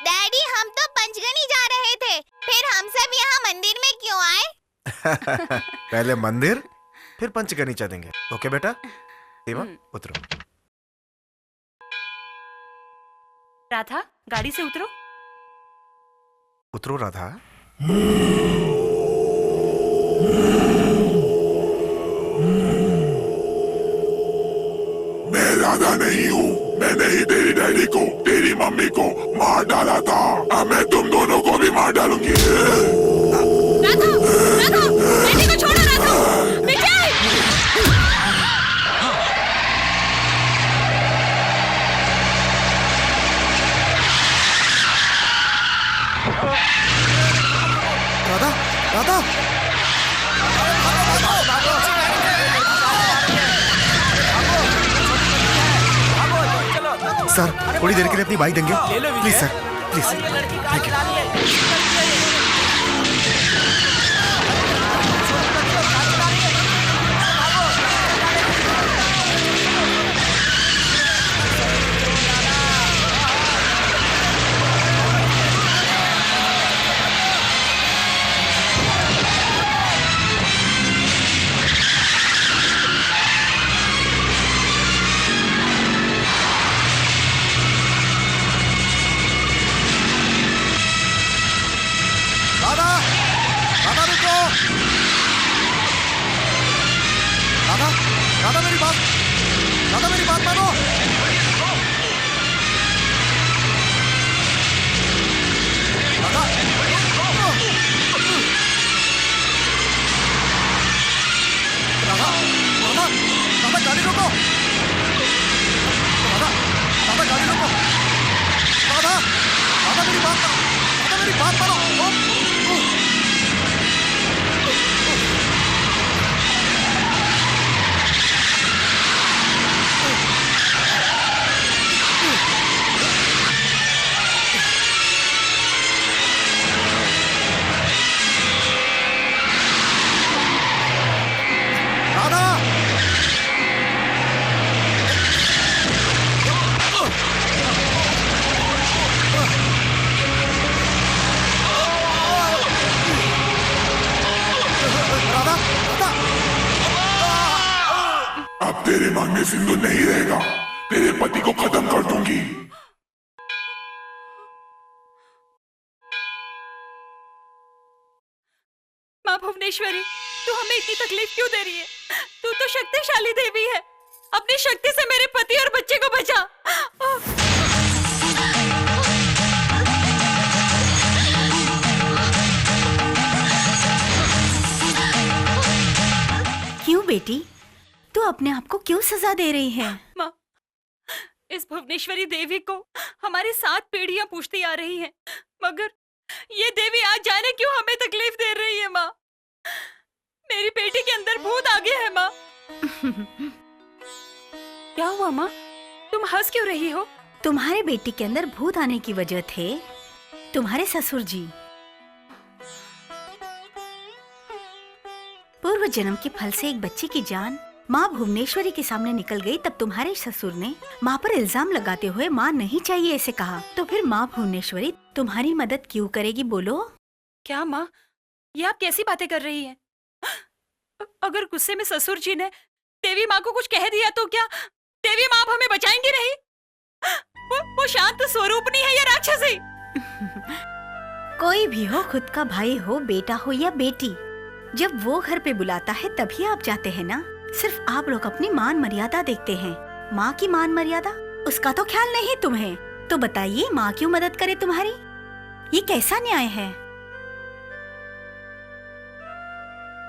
डैडी, हम तो पंचगनी जा रहे थे, फिर हम सब यहाँ मंदिर में क्यों आए? पहले मंदिर फिर पंचगनी चलेंगे। ओके बेटा, सीमा उतरो। राधा, गाड़ी से उतरो। उतरो राधा। मैं राधा नहीं हूँ। मैंने ही तेरी डैडी को, तेरी मम्मी को मार डाला था। अब मैं तुम दोनों को भी मार डालूंगी। राधा, राधा, बेटी को छोड़ो राधा। विजय! राधा, राधा, सर थोड़ी देर के लिए अपनी बाइक देंगे? Please sir, please. Thank you. Radha मेरी बात, राधा मेरी बात मानो। राधा, राधा, राधा, राधा गाड़ी रोको। राधा, राधा गाड़ी रोको। राधा, राधा मेरी बात मानो। राधा मेरी बात मानो। तेरे मन में सिंदूर नहीं रहेगा। तेरे पति को खत्म कर दूंगी। माँ भुवनेश्वरी, तू हमें इतनी तकलीफ क्यों दे रही है? तू तो शक्तिशाली देवी है। अपनी शक्ति से मेरे पति और बच्चे को बचा। क्यों बेटी, तू अपने आप को क्यों सजा दे रही है? माँ, इस भुवनेश्वरी देवी को हमारी 7 पीढ़ियां पूछती आ रही हैं, मगर ये देवी आज जाने क्यों हमें तकलीफ दे रही है। माँ, मेरी बेटी के अंदर भूत आ गया है। माँ, क्या हुआ माँ? तुम हंस क्यों रही हो? तुम्हारे बेटी के अंदर भूत आने की वजह थे तुम्हारे ससुर जी। पूर्व जन्म के फल से एक बच्चे की जान माँ भुवनेश्वरी के सामने निकल गई, तब तुम्हारे ससुर ने माँ पर इल्जाम लगाते हुए माँ नहीं चाहिए ऐसे कहा। तो फिर माँ भुवनेश्वरी तुम्हारी मदद क्यों करेगी बोलो? क्या माँ, ये आप कैसी बातें कर रही हैं? अगर गुस्से में ससुर जी ने देवी माँ को कुछ कह दिया तो क्या देवी माँ हमें बचाएंगी नहीं? वो शांत स्वरूपनी है या राक्षसी? कोई भी हो, खुद का भाई हो, बेटा हो या बेटी, जब वो घर पे बुलाता है तभी आप जाते हैं ना। सिर्फ आप लोग अपनी मान मर्यादा देखते हैं। माँ की मान मर्यादा, उसका तो ख्याल नहीं तुम्हें। तो बताइए, माँ क्यों मदद करे तुम्हारी? ये कैसा न्याय है?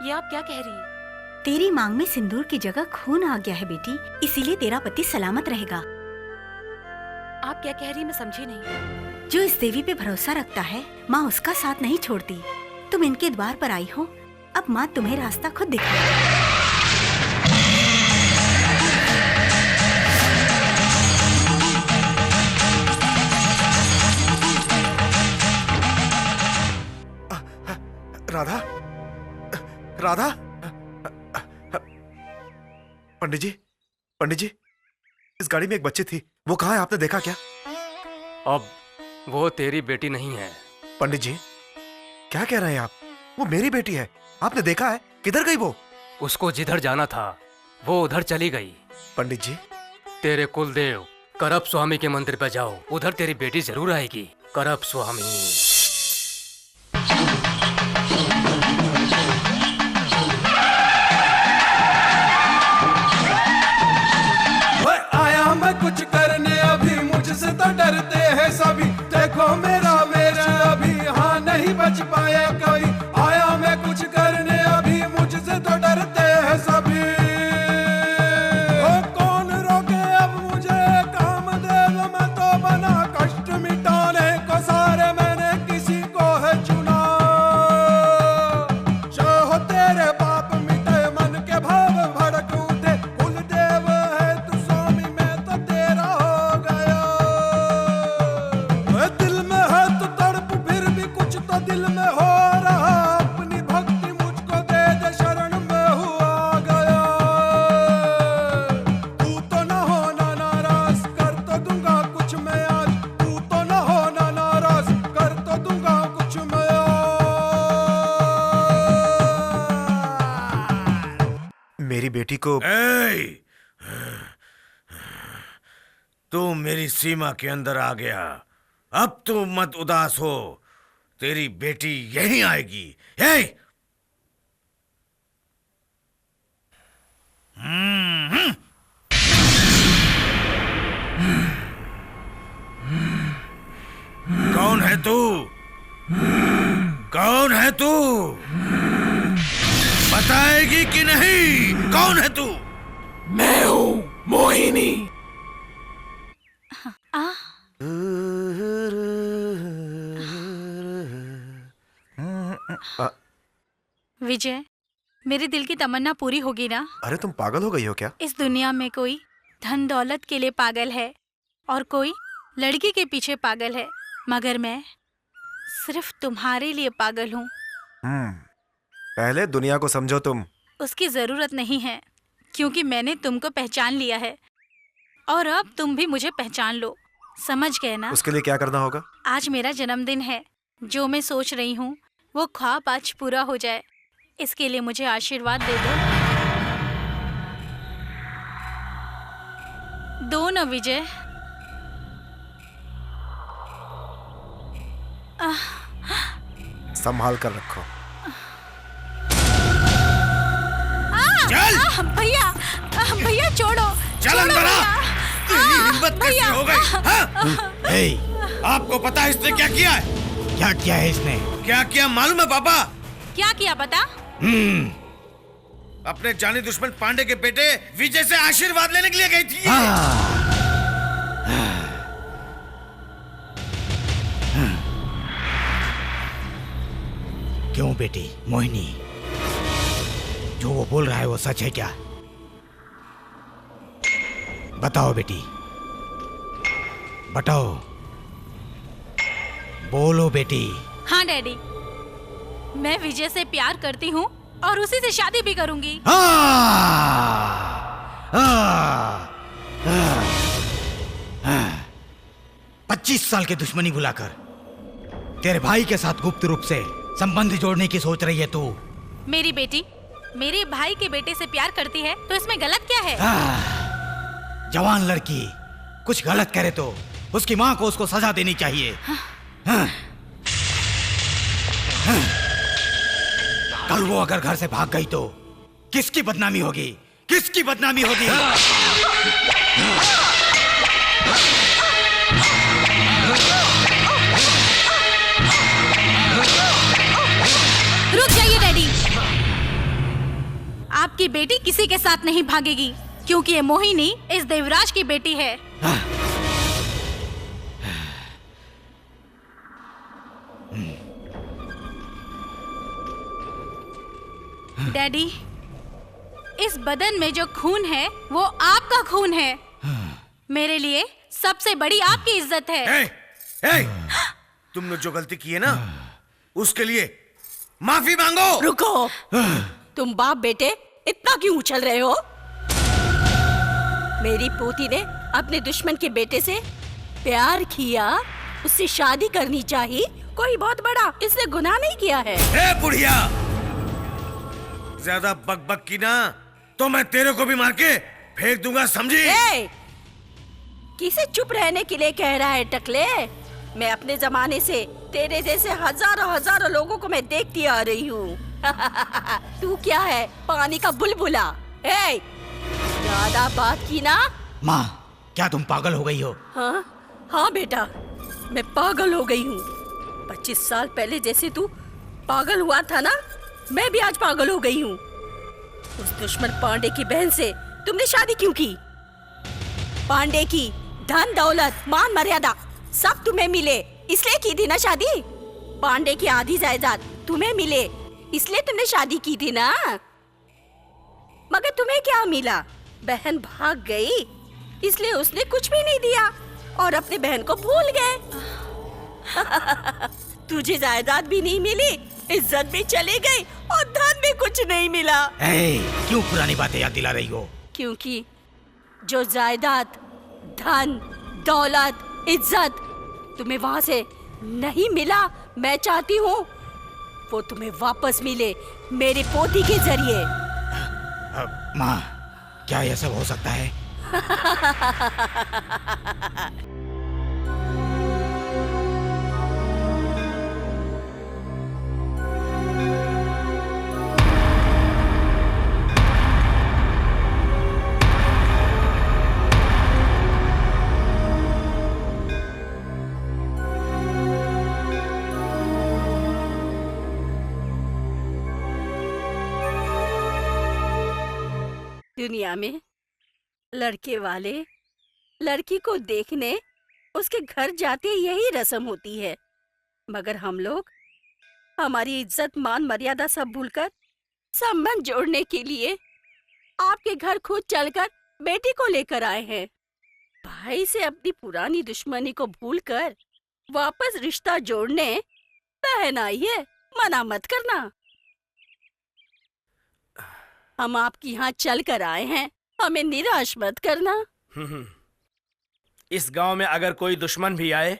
ये आप क्या कह रही हैं? तेरी मांग में सिंदूर की जगह खून आ गया है बेटी, इसीलिए तेरा पति सलामत रहेगा। आप क्या कह रही हैं, मैं समझी नहीं। जो इस देवी पे भरोसा रखता है, माँ उसका साथ नहीं छोड़ती। तुम इनके द्वार पर आई हो, अब माँ तुम्हें रास्ता खुद दिखाएगी। राधा, राधा, पंडित जी, इस गाड़ी में एक बच्ची थी, वो कहाँ है? आपने देखा क्या? अब वो तेरी बेटी नहीं है। पंडित जी, क्या कह रहे हैं आप? वो मेरी बेटी है। आपने देखा है? किधर गई वो? उसको जिधर जाना था वो उधर चली गई। पंडित जी, तेरे कुलदेव करप स्वामी के मंदिर पे जाओ, उधर तेरी बेटी जरूर आएगी। करप स्वामी। आया मैं कुछ करने, अभी मुझसे तो डरते हैं सभी। देखो मेरा अभी हाँ नहीं बच पाया कोई। आया मैं कुछ करने, अभी मुझसे तो डरते हैं सभी। कौन रोके अब मुझे, कामदेव मैं तो बना कष्ट मिटाने को सारे, मैंने किसी को है चुना। चाहो तेरे पाप मिटे, मन के भाव भड़क उठे, कुलदेव है तू स्वामी, मैं तो तेरा हो गया। दिल में है तो तड़प, फिर भी कुछ तो दिल में हो रहा। अपनी भक्ति मुझको दे दे, शरण में हुआ गया। तू तो न होना नाराज, कर तो दूंगा कुछ मैं आज। तू तो न होना नाराज, कर तो दूंगा कुछ मैं आज। मेरी बेटी को तू मेरी सीमा के अंदर आ गया। अब तू मत उदास हो, तेरी बेटी यहीं आएगी। हे! कौन है तू? कौन है तू? बताएगी कि नहीं? कौन है तू? मैं हूँ मोहिनी। विजय, मेरे दिल की तमन्ना पूरी होगी ना? अरे तुम पागल हो गई हो क्या? इस दुनिया में कोई धन दौलत के लिए पागल है और कोई लड़की के पीछे पागल है, मगर मैं सिर्फ तुम्हारे लिए पागल हूँ। पहले दुनिया को समझो तुम। उसकी जरूरत नहीं है, क्योंकि मैंने तुमको पहचान लिया है और अब तुम भी मुझे पहचान लो। समझ गए ना? उसके लिए क्या करना होगा? आज मेरा जन्मदिन है। जो मैं सोच रही हूँ वो ख्वाब आज पूरा हो जाए, इसके लिए मुझे आशीर्वाद दे दो ना विजय। संभाल कर रखो। चल! भैया, भैया छोड़ो। चल अंदर आ। तेरी हिम्मत कैसे हो गई? हाँ? हे, आपको पता है इसने क्या किया है? क्या किया है इसने? क्या किया मालूम है पापा? क्या किया पता? अपने जानी दुश्मन पांडे के बेटे विजय से आशीर्वाद लेने के लिए गई थी। क्यों बेटी मोहिनी, जो वो बोल रहा है वो सच है क्या? बताओ बेटी, बताओ, बोलो बेटी। हाँ डैडी, मैं विजय से प्यार करती हूँ और उसी से शादी भी करूंगी। 25 साल की दुश्मनी बुलाकर तेरे भाई के साथ गुप्त रूप से संबंध जोड़ने की सोच रही है तू। मेरी बेटी मेरे भाई के बेटे से प्यार करती है तो इसमें गलत क्या है? जवान लड़की कुछ गलत करे तो उसकी माँ को उसको सजा देनी चाहिए। कल वो अगर घर से भाग गई तो किसकी बदनामी होगी? किसकी बदनामी होगी? आपकी बेटी किसी के साथ नहीं भागेगी, क्योंकि ये मोहिनी इस देवराज की बेटी है। डैडी, इस बदन में जो खून है वो आपका खून है। मेरे लिए सबसे बड़ी आपकी इज्जत है। तुमने जो गलती की है ना, उसके लिए माफी मांगो। रुको, तुम बाप बेटे इतना क्यों उछल रहे हो? मेरी पोती ने अपने दुश्मन के बेटे से प्यार किया, उससे शादी करनी चाहिए। कोई बहुत बड़ा इसने गुनाह नहीं किया है। ए बुढ़िया, ज्यादा बकबक की ना तो मैं तेरे को भी मार के फेंक दूंगा, समझी? किसे चुप रहने के लिए कह रहा है टकले? मैं अपने जमाने से तेरे जैसे हजारों लोगों को मैं देखती आ रही हूँ। तू क्या है, पानी का बुलबुला? ज्यादा बात की ना। माँ, क्या तुम पागल हो गई हो? हाँ बेटा, मैं पागल हो गई हूँ। 25 साल पहले जैसे तू पागल हुआ था ना, मैं भी आज पागल हो गई हूँ। उस दुश्मन पांडे की बहन से तुमने शादी क्यों की? पांडे की धन दौलत मान मर्यादा सब तुम्हें मिले इसलिए की थी ना शादी। पांडे की आधी जायदाद तुम्हें मिले इसलिए तुमने शादी की थी ना। मगर तुम्हें क्या मिला? बहन भाग गई इसलिए उसने कुछ भी नहीं दिया और अपने बहन को भूल गए। तुझे जायदाद भी नहीं मिली, इज्जत भी चली गई और धन भी कुछ नहीं मिला। क्यों पुरानी बातें याद दिला रही हो? क्योंकि जो जायदाद, धन, दौलत, इज्जत तुम्हें वहाँ से नहीं मिला, मैं चाहती हूँ वो तुम्हें वापस मिले मेरे पोती के जरिए। माँ, क्या यह सब हो सकता है? दुनिया में लड़के वाले लड़की को देखने उसके घर जाते यही रस्म होती है, मगर हम लोग हमारी इज्जत मान मर्यादा सब भूलकर संबंध जोड़ने के लिए आपके घर खुद चलकर बेटी को लेकर आए हैं। भाई से अपनी पुरानी दुश्मनी को भूलकर वापस रिश्ता जोड़ने बहन आई है, मना मत करना। हम आपके यहाँ चल कर आए हैं, हमें निराश मत करना। इस गांव में अगर कोई दुश्मन भी आए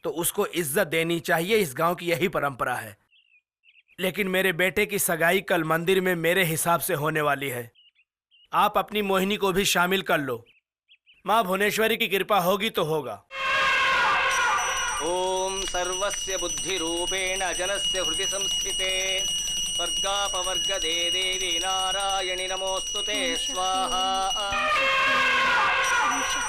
तो उसको इज्जत देनी चाहिए, इस गांव की यही परंपरा है। लेकिन मेरे बेटे की सगाई कल मंदिर में मेरे हिसाब से होने वाली है। आप अपनी मोहिनी को भी शामिल कर लो, माँ भुवनेश्वरी की कृपा होगी तो होगा। ओम सर्वस्य बुद्धि रूपेण जनस्य हृदि संस्थिते स्वर्गापवर्ग दे देवी नारायणि नमोस्तुते स्वाहा।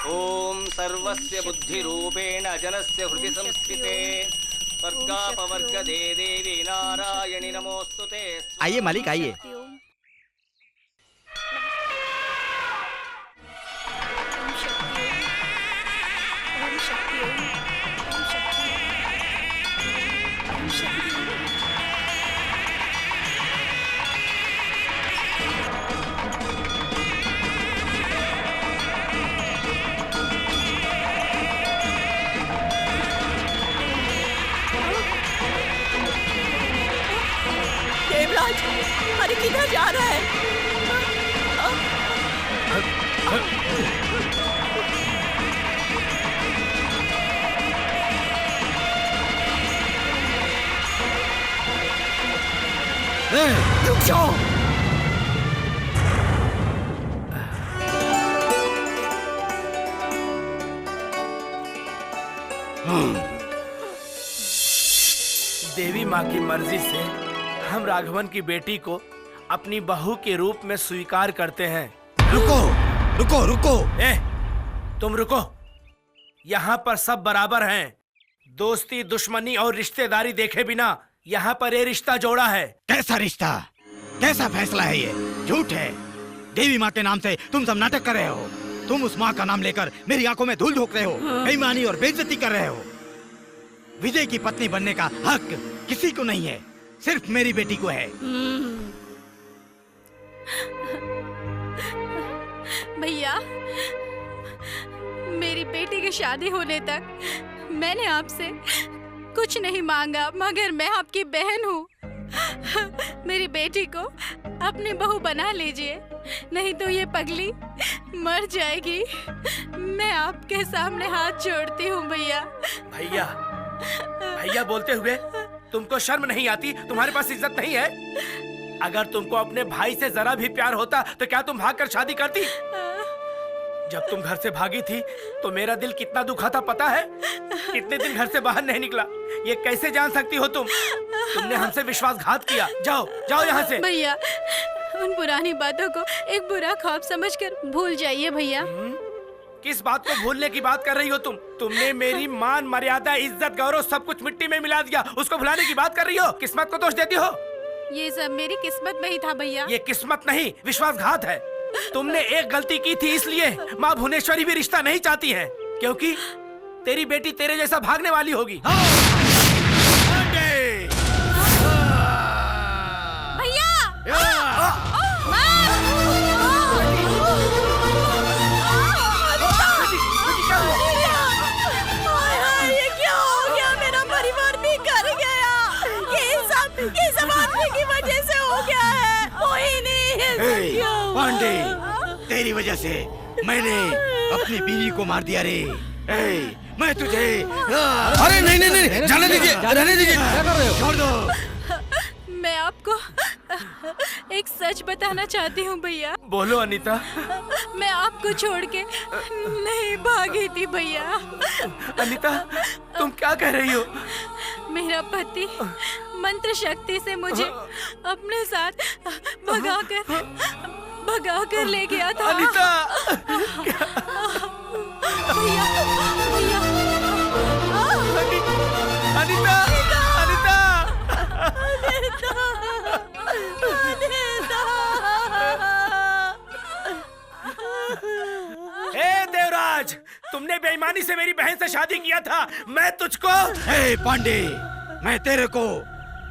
ओम सर्वस्य बुद्धि रूपेण जनस्य हृदि संस्थिते स्वर्गापवर्ग दे देवी नारायणि नमोस्तुते। आइए मालिक, आइए। देवराज, अरे किधर जा रहा है? रुक जाओ। देवी माँ की मर्जी से हम राघवन की बेटी को अपनी बहू के रूप में स्वीकार करते हैं। रुको रुको रुको। तुम रुको। यहाँ पर सब बराबर हैं। दोस्ती, दुश्मनी और रिश्तेदारी देखे बिना यहाँ पर ये रिश्ता जोड़ा है। कैसा रिश्ता? कैसा फैसला है ये? झूठ है। देवी माँ के नाम से तुम सब नाटक कर रहे हो। तुम उस माँ का नाम लेकर मेरी आंखों में धूल झोंक रहे हो, बेईमानी और बेइज्जती कर रहे हो। विजय की पत्नी बनने का हक किसी को नहीं है, सिर्फ मेरी बेटी को है। भैया, मेरी बेटी की शादी होने तक मैंने आपसे कुछ नहीं मांगा, मगर मैं आपकी बहन हूँ। मेरी बेटी को अपनी बहू बना लीजिए, नहीं तो ये पगली मर जाएगी। मैं आपके सामने हाथ जोड़ती हूँ भैया। भैया भैया बोलते हुए तुमको शर्म नहीं आती? तुम्हारे पास इज्जत नहीं है? अगर तुमको अपने भाई से जरा भी प्यार होता तो क्या तुम भागकर शादी करती? जब तुम घर से भागी थी तो मेरा दिल कितना दुखा था पता है? कितने दिन घर से बाहर नहीं निकला। ये कैसे जान सकती हो तुम? तुमने हमसे विश्वासघात किया। जाओ जाओ यहाँ से। भैया, उन पुरानी बातों को एक बुरा ख्वाब समझकर भूल जाइए भैया। किस बात को भूलने की बात कर रही हो तुम? तुमने मेरी मान मर्यादा इज्जत गौरव सब कुछ मिट्टी में मिला दिया, उसको भुलाने की बात कर रही हो? किस्मत को दोष देती हो? ये सब मेरी किस्मत में ही था भैया। ये किस्मत नहीं, विश्वासघात है। तुमने एक गलती की थी, इसलिए माँ भुवनेश्वरी भी रिश्ता नहीं चाहती है, क्योंकि तेरी बेटी तेरे जैसा भागने वाली होगी। ये सब आदमी की वजह से हो गया है। कोई नहीं। पांडे, तेरी वजह से मैंने अपनी बीवी को मार दिया रे। मैं तुझे अरे नहीं नहीं नहीं, जाने दीजिए, रहने दीजिए। क्या कर रहे हो? छोड़ दो। मैं आपको एक सच बताना चाहती हूँ भैया। बोलो अनीता। मैं आपको छोड़ के नहीं भागी थी भैया। अनीता, तुम क्या कह रही हो? मेरा पति मंत्र शक्ति से मुझे अपने साथ भगाकर ले गया था। अनीता! भैया, भैया। अनीता! अनीता! ए देवराज, तुमने बेईमानी से मेरी बहन से शादी किया था। मैं तुझको पांडे, मैं तेरे को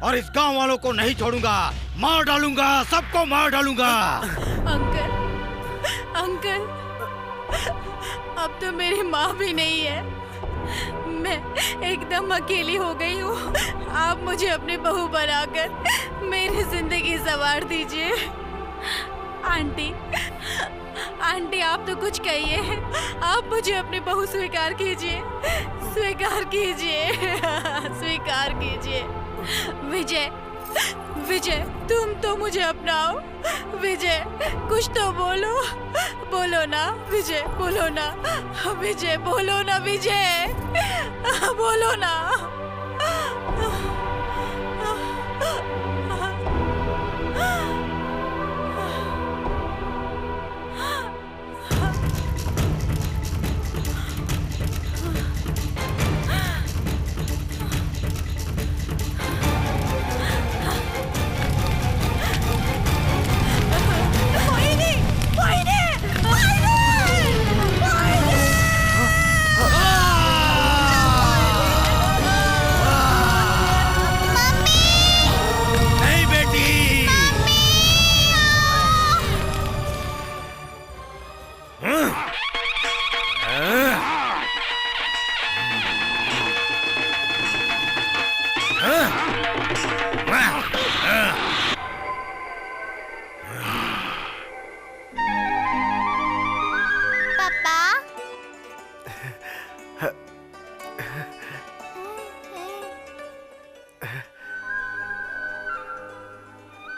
और इस गांव वालों को नहीं छोड़ूंगा। मार डालूंगा, सबको मार डालूंगा। अंकल, अंकल, अब तो मेरी माँ भी नहीं है। मैं एकदम अकेली हो गई हूँ। आप मुझे अपनी बहू बनाकर मेरी जिंदगी संवार दीजिए। आंटी, आंटी, आप तो कुछ कहिए। आप मुझे अपनी बहू स्वीकार कीजिए, स्वीकार कीजिए, स्वीकार कीजिए। विजय, विजय, तुम तो मुझे अपनाओ। विजय, कुछ तो बोलो, बोलो ना विजय, बोलो ना विजय, बोलो ना विजय, बोलो ना।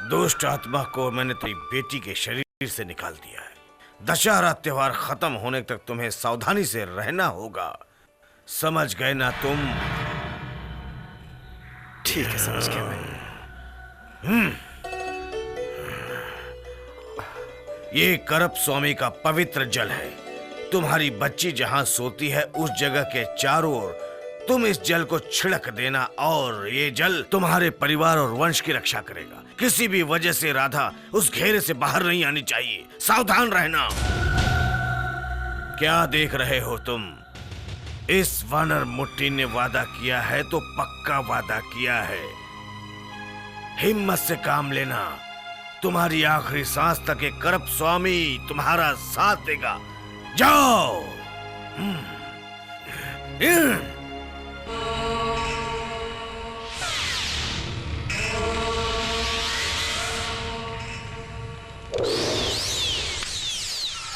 दुष्ट आत्मा को मैंने तेरी बेटी के शरीर से निकाल दिया है। दशहरा त्योहार खत्म होने तक तुम्हें सावधानी से रहना होगा। समझ गए ना तुम? ठीक है, समझ गया मैं। ये करप स्वामी का पवित्र जल है। तुम्हारी बच्ची जहां सोती है उस जगह के चारों ओर तुम इस जल को छिड़क देना और ये जल तुम्हारे परिवार और वंश की रक्षा करेगा। किसी भी वजह से राधा उस घेरे से बाहर नहीं आनी चाहिए। सावधान रहना। क्या देख रहे हो तुम? इस वानर मुट्ठी ने वादा किया है तो पक्का वादा किया है। हिम्मत से काम लेना। तुम्हारी आखिरी सांस तक एक करप स्वामी तुम्हारा साथ देगा। जाओ।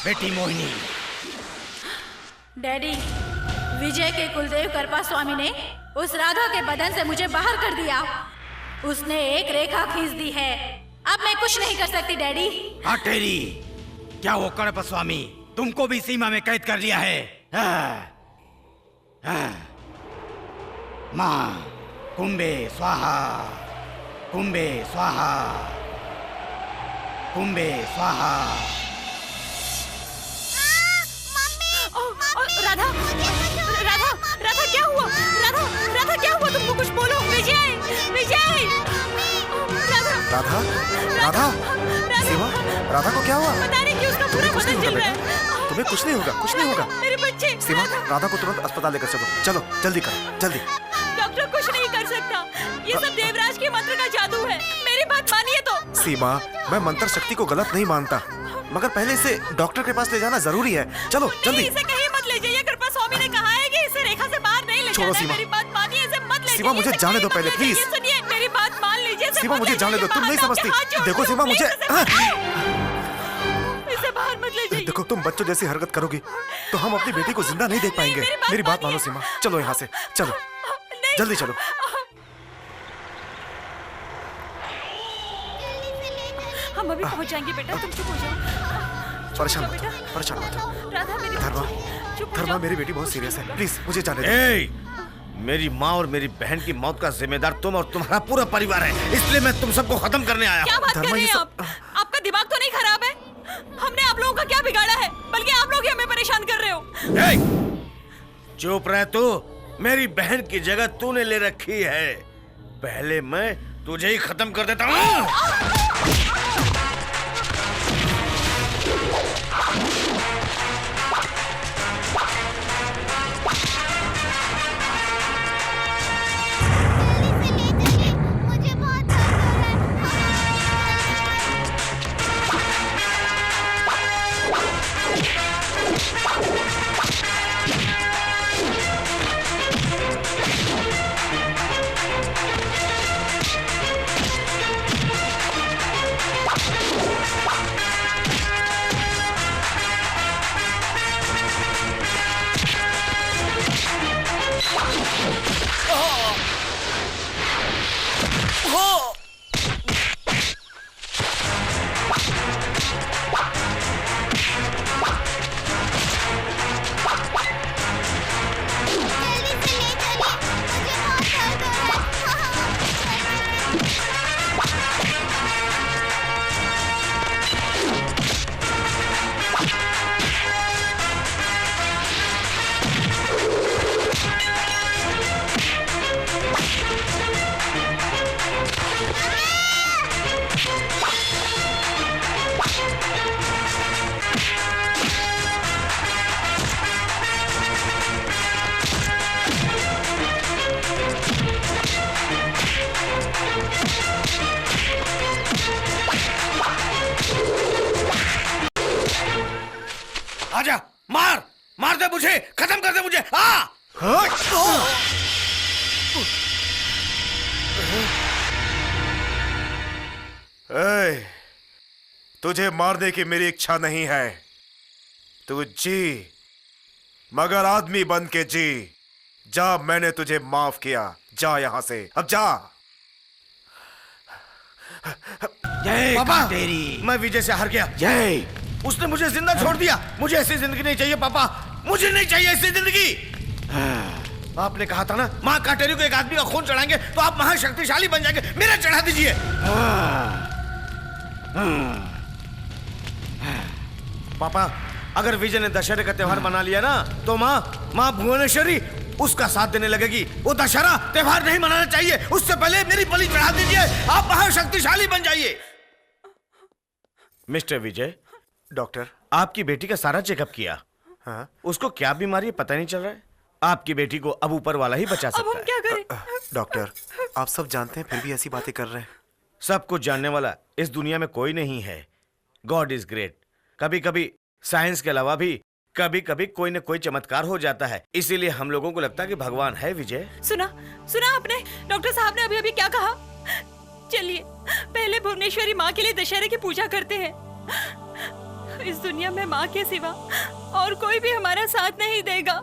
बेटी मोहिनी। डैडी, विजय के कुलदेव करपा स्वामी ने उस राधा के बदन से मुझे बाहर कर दिया। उसने एक रेखा खींच दी है। अब मैं कुछ नहीं कर सकती डैडी। हाँ टेरी, क्या वो करप स्वामी तुमको भी सीमा में कैद कर लिया है? माँ, कुंभे स्वाहा, कुंभे स्वाहा, कुंभे स्वाहा। राधा, राधा, राधा क्या हुआ? राधा, राधा क्या हुआ? तुमको कुछ बोलो। विजय, विजय। राधा, राधा, सीमा, राधा को क्या हुआ? पता नहीं कि उसका पूरा बदन जल रहा है। तुम्हें कुछ नहीं होगा, कुछ नहीं होगा। मेरे बच्चे। सीमा, राधा को तुरंत अस्पताल लेकर चलो। चलो, जल्दी करो, जल्दी। डॉक्टर कुछ नहीं कर सकता। ये सब देवराज के मंत्र का जादू है। मेरी बात मानिए तो। सीमा, मैं मंत्र शक्ति को गलत नहीं मानता, मगर पहले इसे डॉक्टर के पास ले जाना जरूरी है। चलो जल्दी। इसे कहीं मत ले जाइए। कृपा स्वामी ने कहा है कि इसे रेखा से बाहर नहीं ले छोड़ो जाना है। सीमा। मेरी बात मानिए, इसे मत ले सीमा, मुझे जाने दो पहले, प्लीज। सुनिए, मेरी बात मान लीजिए। सीमा, मुझे जाने दो। तुम नहीं समझती। देखो सीमा, मुझे इसे बाहर मत ले जाइए। देखो, तुम बच्चों जैसी हरकत करोगी तो हम अपनी बेटी को जिंदा नहीं देख पाएंगे। मेरी बात मानो सीमा, चलो यहाँ से, चलो जल्दी चलो। हम अभी पहुंच जाएंगे बेटा, तुम चुप हो जाओ। परेशान मत हो, परेशान मत हो। राधा मेरी धर्मा, चुप हो धर्मा, जाओ। मेरी बेटी बहुत सीरियस है, प्लीज मुझे जाने दो। ए, मेरी माँ और मेरी बहन की मौत का जिम्मेदार तुम और तुम्हारा पूरा परिवार है, इसलिए मैं तुम सबको खत्म करने आया क्या हूँ। बात कर रहे हैं आप? आपका दिमाग तो नहीं खराब है? हमने आप लोगों का क्या बिगाड़ा है? बल्कि आप लोग ही हमें परेशान कर रहे हो। ए, चुप रह तू। मेरी बहन की जगह तूने ले रखी है। पहले मैं तुझे ही खत्म कर देता हूँ। आजा, मार मार दे मुझे, खत्म कर दे मुझे। तुझे मारने की मेरी इच्छा नहीं है। तू जी, मगर आदमी बन के जी। जा, मैंने तुझे माफ किया। जा यहाँ से, अब जा। जय पापा, तेरी। मैं विजय से हार गया। जय। उसने मुझे जिंदा छोड़ दिया। मुझे ऐसी जिंदगी नहीं चाहिए पापा, मुझे नहीं चाहिए ऐसी जिंदगी। आपने कहा था ना, माँ काटेरी को एक आदमी का खून चढ़ाएंगे तो आप महाशक्तिशाली बन जाएंगे। मेरा चढ़ा दीजिए। पापा, अगर विजय ने दशहरे का त्योहार मना लिया ना, तो माँ भुवनेश्वरी उसका साथ देने लगेगी। वो दशहरा त्योहार नहीं मनाना चाहिए। उससे पहले मेरी बलि चढ़ा दीजिए। आप महाशक्तिशाली बन जाइए। मिस्टर विजय, डॉक्टर, आपकी बेटी का सारा चेकअप किया। हाँ? उसको क्या बीमारी है पता नहीं चल रहा है। आपकी बेटी को अब ऊपर वाला ही बचा सकता है। क्या करें? डॉक्टर, आप सब जानते हैं फिर भी ऐसी बातें कर रहे हैं। सब कुछ जानने वाला इस दुनिया में कोई नहीं है। God is great. कभी कभी साइंस के अलावा भी कभी कभी कोई न कोई चमत्कार हो जाता है। इसीलिए हम लोगों को लगता है कि भगवान है। विजय, सुना आपने डॉक्टर साहब ने अभी अभी क्या कहा? चलिए पहले भुवनेश्वरी माँ के लिए दशहरे की पूजा करते हैं। इस दुनिया में माँ के सिवा और कोई भी हमारा साथ नहीं देगा।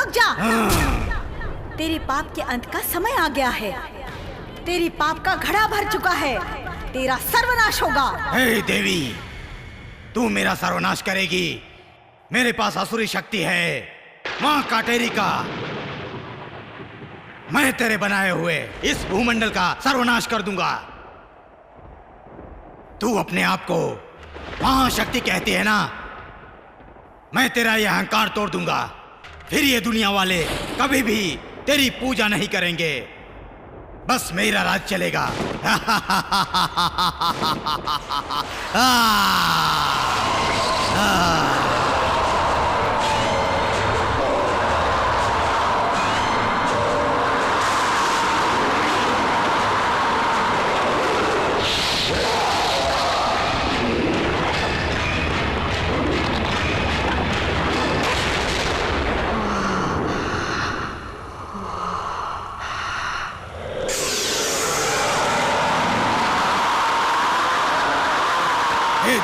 भाग जा। तेरे पाप के अंत का समय आ गया है। तेरी पाप का घड़ा भर चुका है। तेरा सर्वनाश होगा। हे देवी, तू मेरा सर्वनाश करेगी। मेरे पास असुरी शक्ति है, माँ काटेरी का। मैं तेरे बनाए हुए इस भूमंडल का सर्वनाश कर दूंगा। तू अपने आप को महाशक्ति कहती है ना, मैं तेरा यह अहंकार तोड़ दूंगा। फिर ये दुनिया वाले कभी भी तेरी पूजा नहीं करेंगे। बस मेरा राज चलेगा।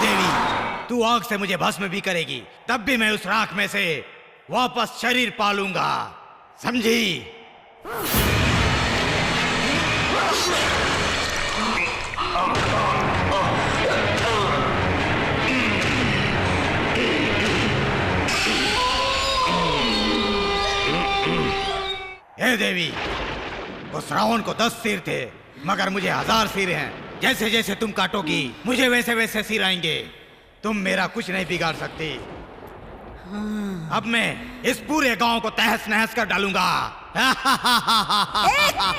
देवी, तू आग से मुझे भस्म भी करेगी, तब भी मैं उस राख में से वापस शरीर पालूंगा, समझी? हे देवी, उस रावण को 10 सिर थे, मगर मुझे 1000 सिर हैं। जैसे जैसे तुम काटोगी मुझे वैसे वैसे सिर आएंगे। तुम मेरा कुछ नहीं बिगाड़ सकती। अब मैं इस पूरे गांव को तहस नहस कर डालूंगा।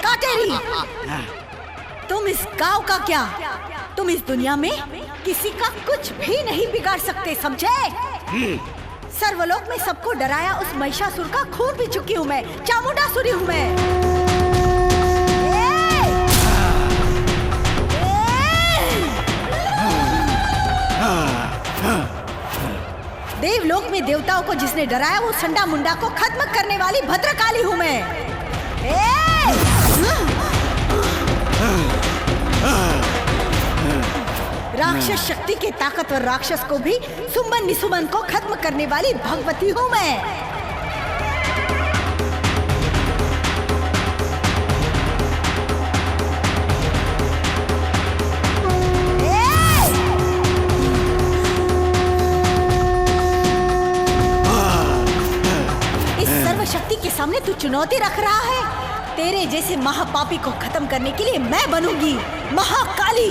काटेरी, तुम इस गांव का क्या, तुम इस दुनिया में किसी का कुछ भी नहीं बिगाड़ सकते, समझे? सर्वलोक में सबको डराया उस महिषासुर का खून पी चुकी हूँ मैं, चामुंडासुरी हूँ मैं। देवलोक में देवताओं को जिसने डराया वो संडा मुंडा को खत्म करने वाली भद्रकाली हूँ मैं। राक्षस शक्ति के ताकतवर राक्षस को भी सुमन निसुमन को खत्म करने वाली भगवती हूँ मैं। शक्ति के सामने तू चुनौती रख रहा है? तेरे जैसे महापापी को खत्म करने के लिए मैं बनूंगी महाकाली।